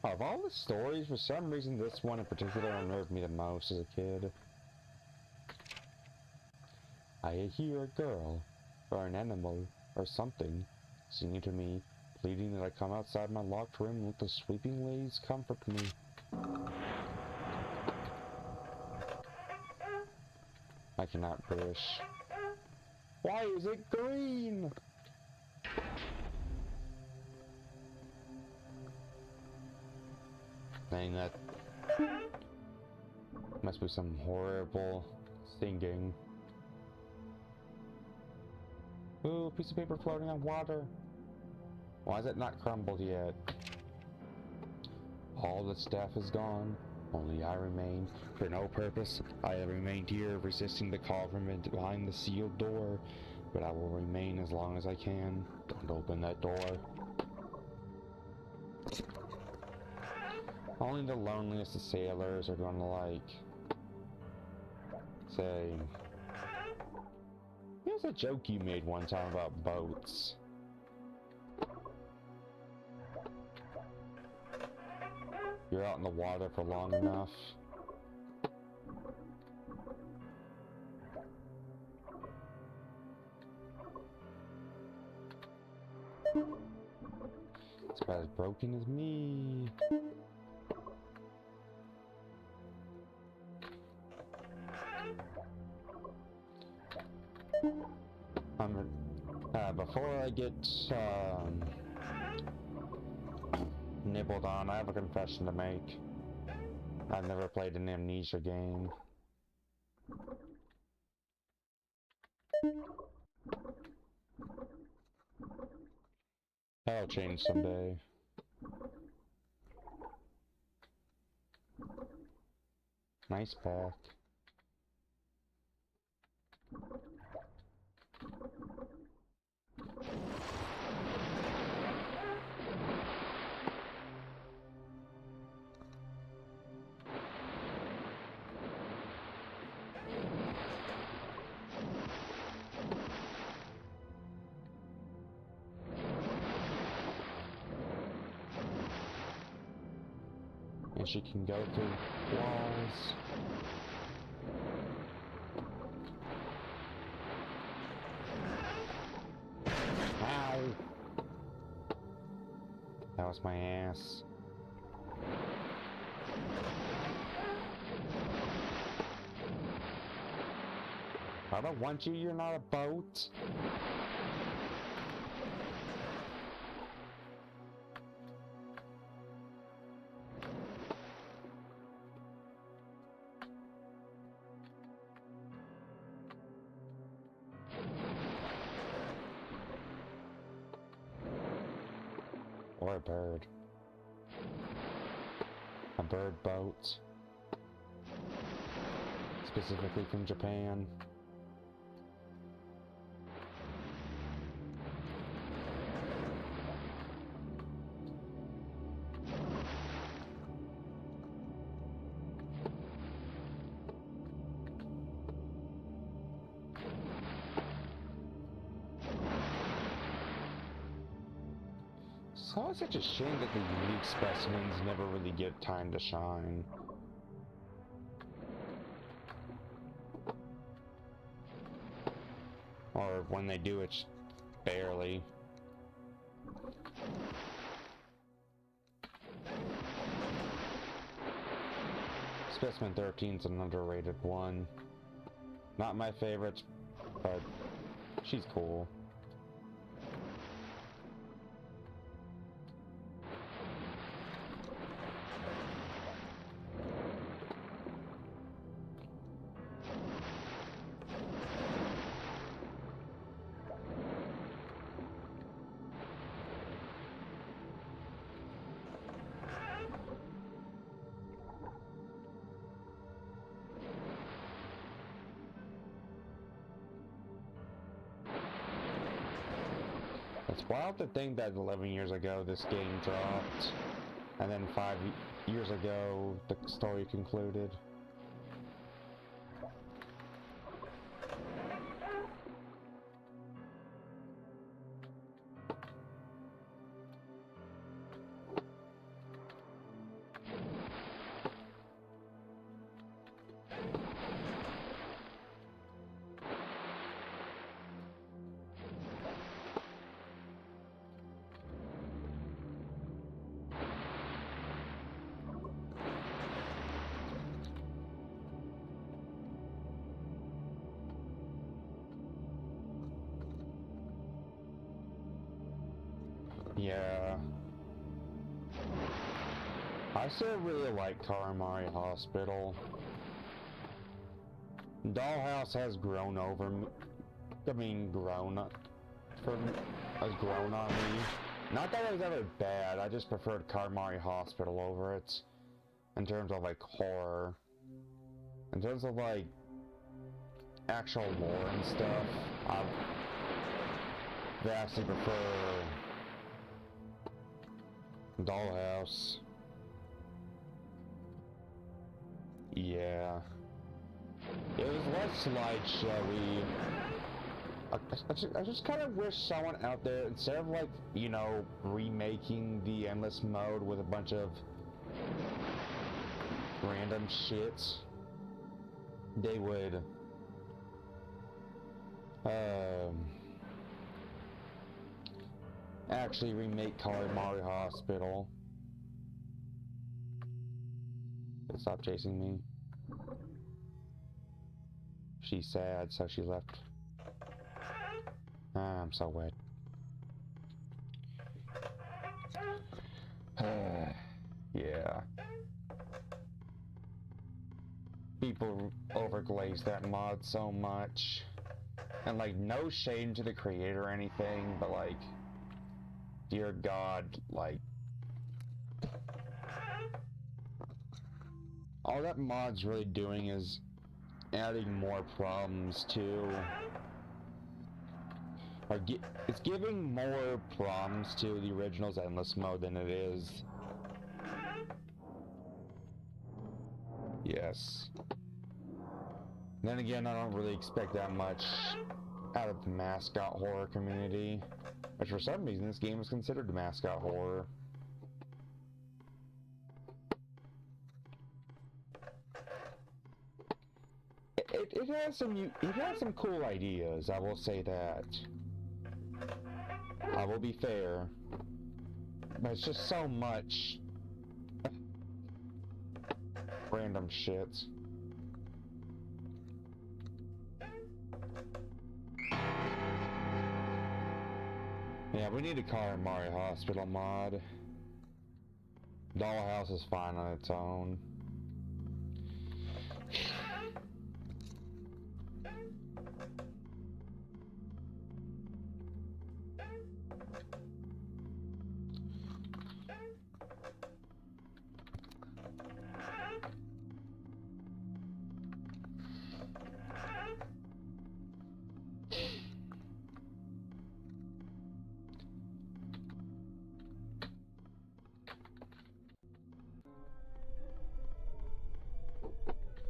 Of all the stories, for some reason this one in particular unnerved me the most as a kid. I hear a girl, or an animal, or something, singing to me, pleading that I come outside my locked room and let the sweeping waves comfort me. I cannot wish. Why is it green? Dang, that must be some horrible singing. Ooh, piece of paper floating on water. Why is it not crumbled yet? All the staff is gone. Only I remain. For no purpose, I have remained here, resisting the call from behind the sealed door. But I will remain as long as I can. Don't open that door. Only the loneliest of sailors are gonna, like, say... Here's a joke you made one time about boats. You're out in the water for long enough. It's about as broken as me. Before I get nibbled on, I have a confession to make. I've never played an Amnesia game. That'll change someday. Nice pack. And she can go through walls. Ow! That was my ass. I don't want you, you're not a boat. Or a bird. A bird boat. Specifically from Japan. So it's such a shame that the unique specimens never really get time to shine. Or when they do, it's barely. Specimen 13's an underrated one. Not my favorite, but she's cool. It's wild to think that 11 years ago this game dropped, and then 5 years ago the story concluded. Yeah. I still really like Karamari Hospital. Dollhouse has grown over me. Has grown on me. Not that it was ever bad, I just preferred Karamari Hospital over it. In terms of like horror. In terms of like actual lore and stuff, I vastly prefer Dollhouse. Yeah. It was less slideshowy. I just kind of wish someone out there, instead of like, you know, remaking the endless mode with a bunch of random shit, they would actually remake Karamari Hospital. Stop chasing me. She's sad, so she left. Ah, I'm so wet. Yeah. People overglaze that mod so much. And like, no shame to the creator or anything, but like, dear God, like, all that mod's really doing is adding more problems to, or it's giving more problems to the original's endless mode than it is. Yes. Then again, I don't really expect that much out of the mascot horror community, which for some reason this game is considered mascot horror. It has some cool ideas, I will say that. I will be fair. But it's just so much random shit. Yeah, we need a Karamari Hospital mod. Dollhouse is fine on its own.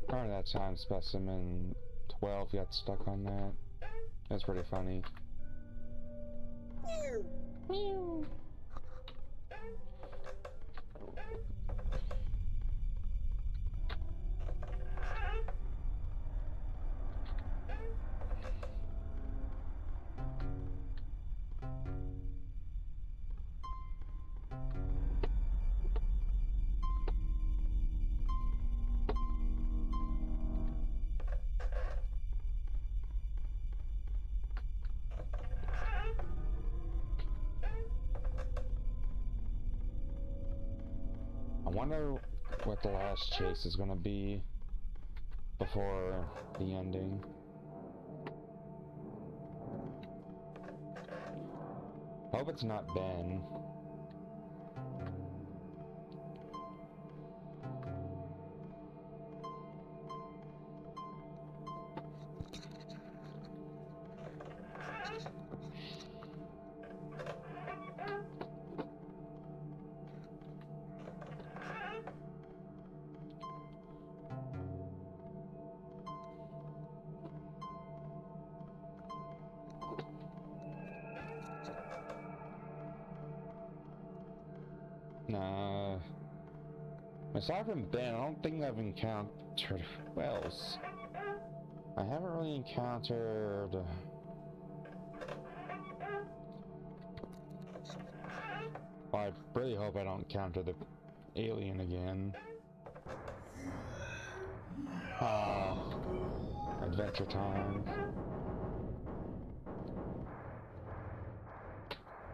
Remember that time Specimen 12 got stuck on that? That's pretty funny. Meow. wonder what the last chase is gonna be before the ending. Hope it's not Ben. Nah. Aside from Ben, I don't think I've encountered who else. I haven't really encountered. Well, I really hope I don't encounter the alien again. Adventure Time.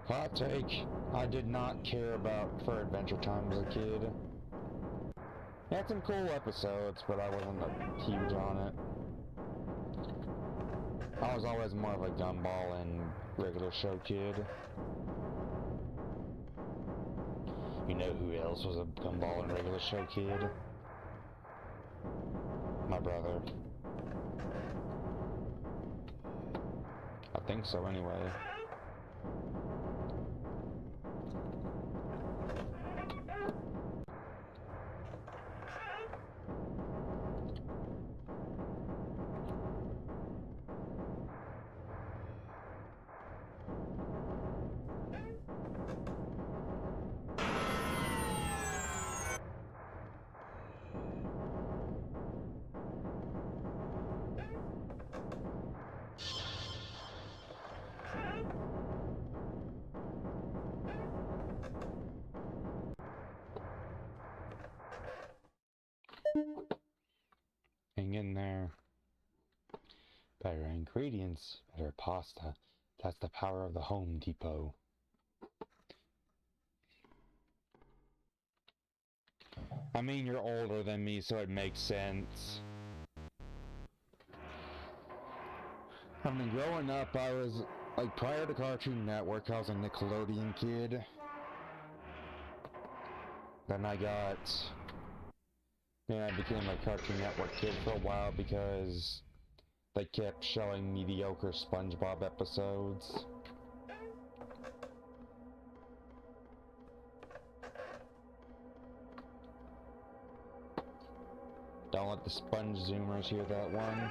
Hot take. I did not care for Adventure Time as a kid. It had some cool episodes, but I wasn't huge on it. I was always more of a Gumball and regular show kid. You know who else was a Gumball and regular show kid? My brother. I think so anyway. Hang in there. Better ingredients, better pasta. That's the power of the Home Depot. I mean, you're older than me, so it makes sense. I mean, growing up, I was, like, prior to Cartoon Network, I was a Nickelodeon kid. Then I became a Cartoon Network kid for a while because they kept showing mediocre SpongeBob episodes. Don't let the Sponge Zoomers hear that one.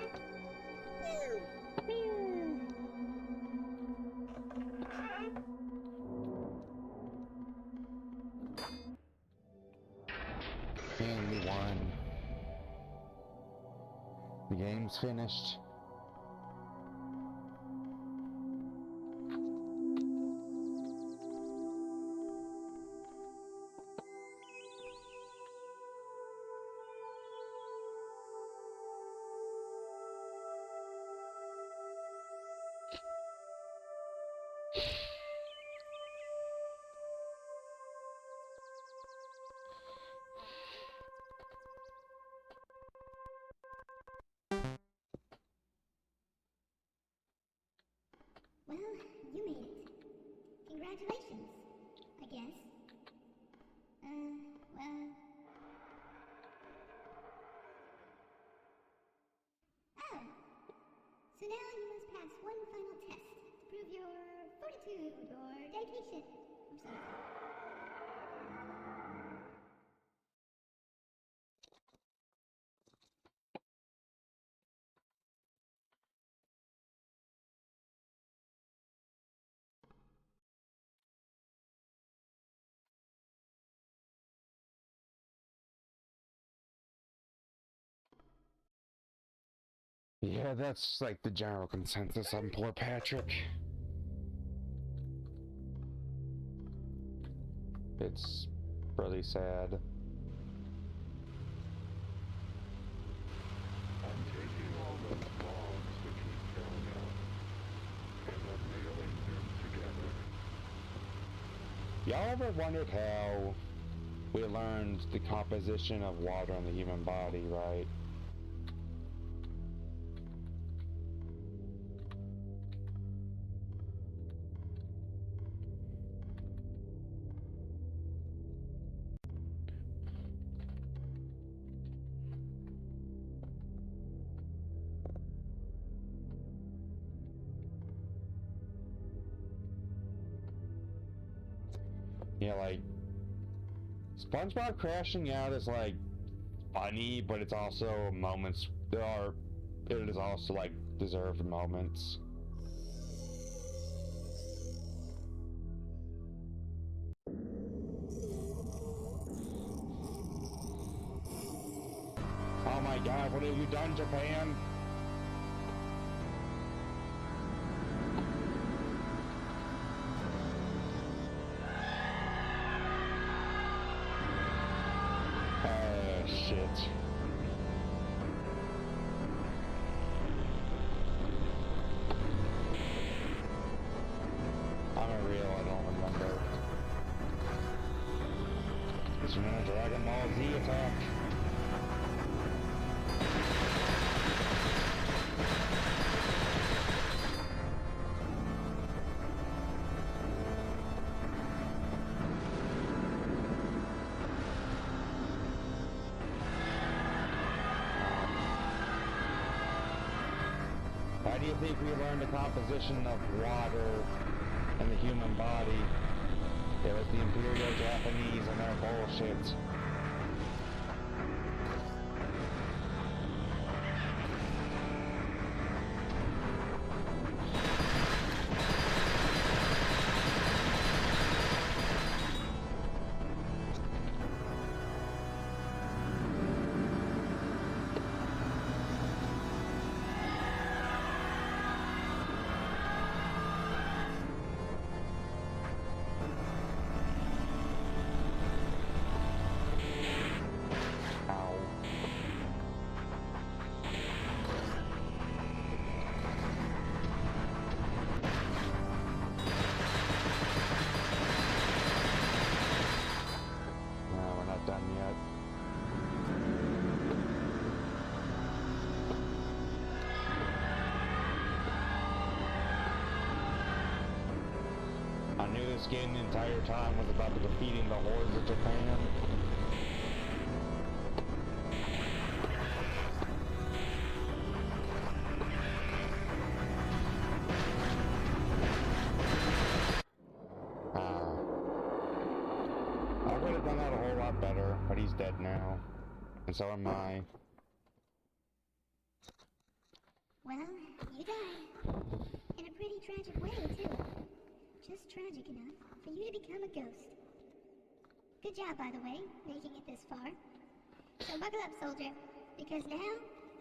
And we won. The game's finished. Well, you made it. Congratulations, I guess. Well... Oh! So now you must pass one final test to prove your fortitude or dedication or something. Yeah, that's like the general consensus on poor Patrick. It's really sad. I'm taking all those bombs that keep going up, and I'm nailing them together. Y'all ever wondered how we learned the composition of water in the human body, right? Yeah, like, SpongeBob crashing out is, like, funny, but it's also moments, it is also, like, deserved moments. Oh my god, what have you done, Japan? Shit. I'm a real, I don't remember. This is a Dragon Ball Z attack. Why do you think we learned the composition of water in the human body? It was the Imperial Japanese and their bullshit. This game the entire time was about defeating the hordes of Japan. I would have done that a whole lot better, but he's dead now. And so am I. Well, you died. In a pretty tragic way, too. Just tragic enough for you to become a ghost. Good job, by the way, making it this far. So buckle up, soldier, because now,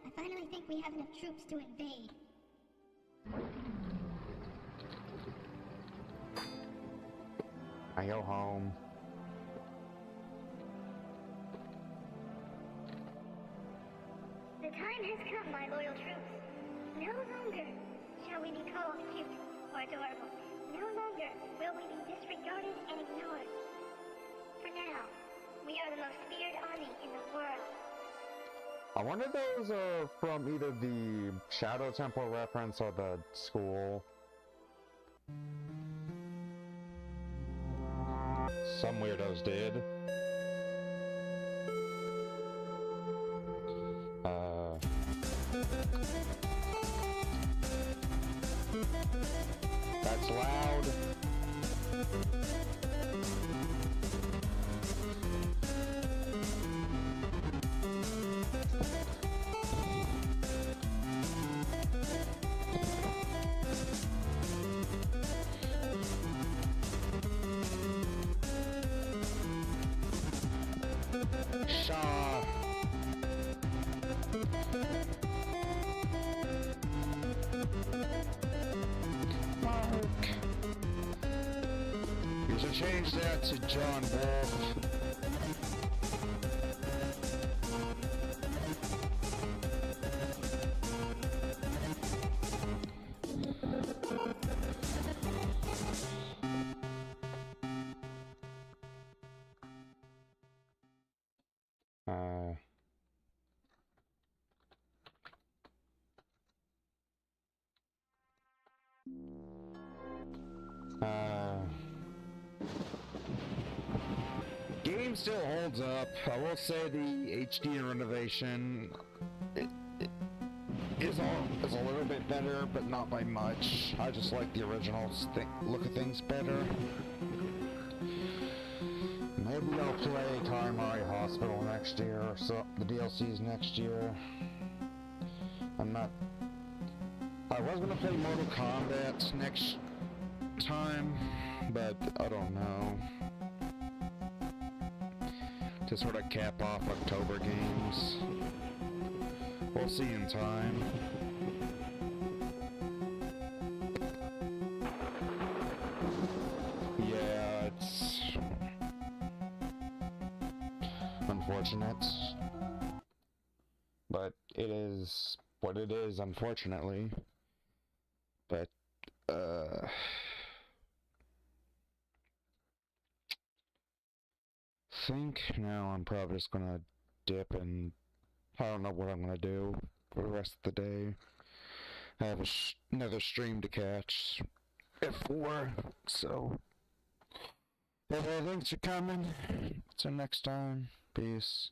I finally think we have enough troops to invade. I go home. The time has come, my loyal troops. No longer shall we be called cute or adorable. No longer will we be disregarded and ignored. For now, we are the most feared army in the world. I wonder if those are from either the Shadow Temple reference or the school. Some weirdos did. That's loud. Shaw. Mark. You should change that to John Wolf. still holds up. I will say the HD renovation is a little bit better, but not by much. I just like the original look of things better. Maybe I'll play Kaimari Hospital next year, or so the DLCs next year. I was gonna play Mortal Kombat next time, but I don't know. To sort of cap off October games. We'll see in time. Yeah, it's unfortunate. But it is what it is, unfortunately. But, think now I'm probably just gonna dip and I don't know what I'm gonna do for the rest of the day. I have another stream to catch at 4, so thanks for coming. Till next time, peace.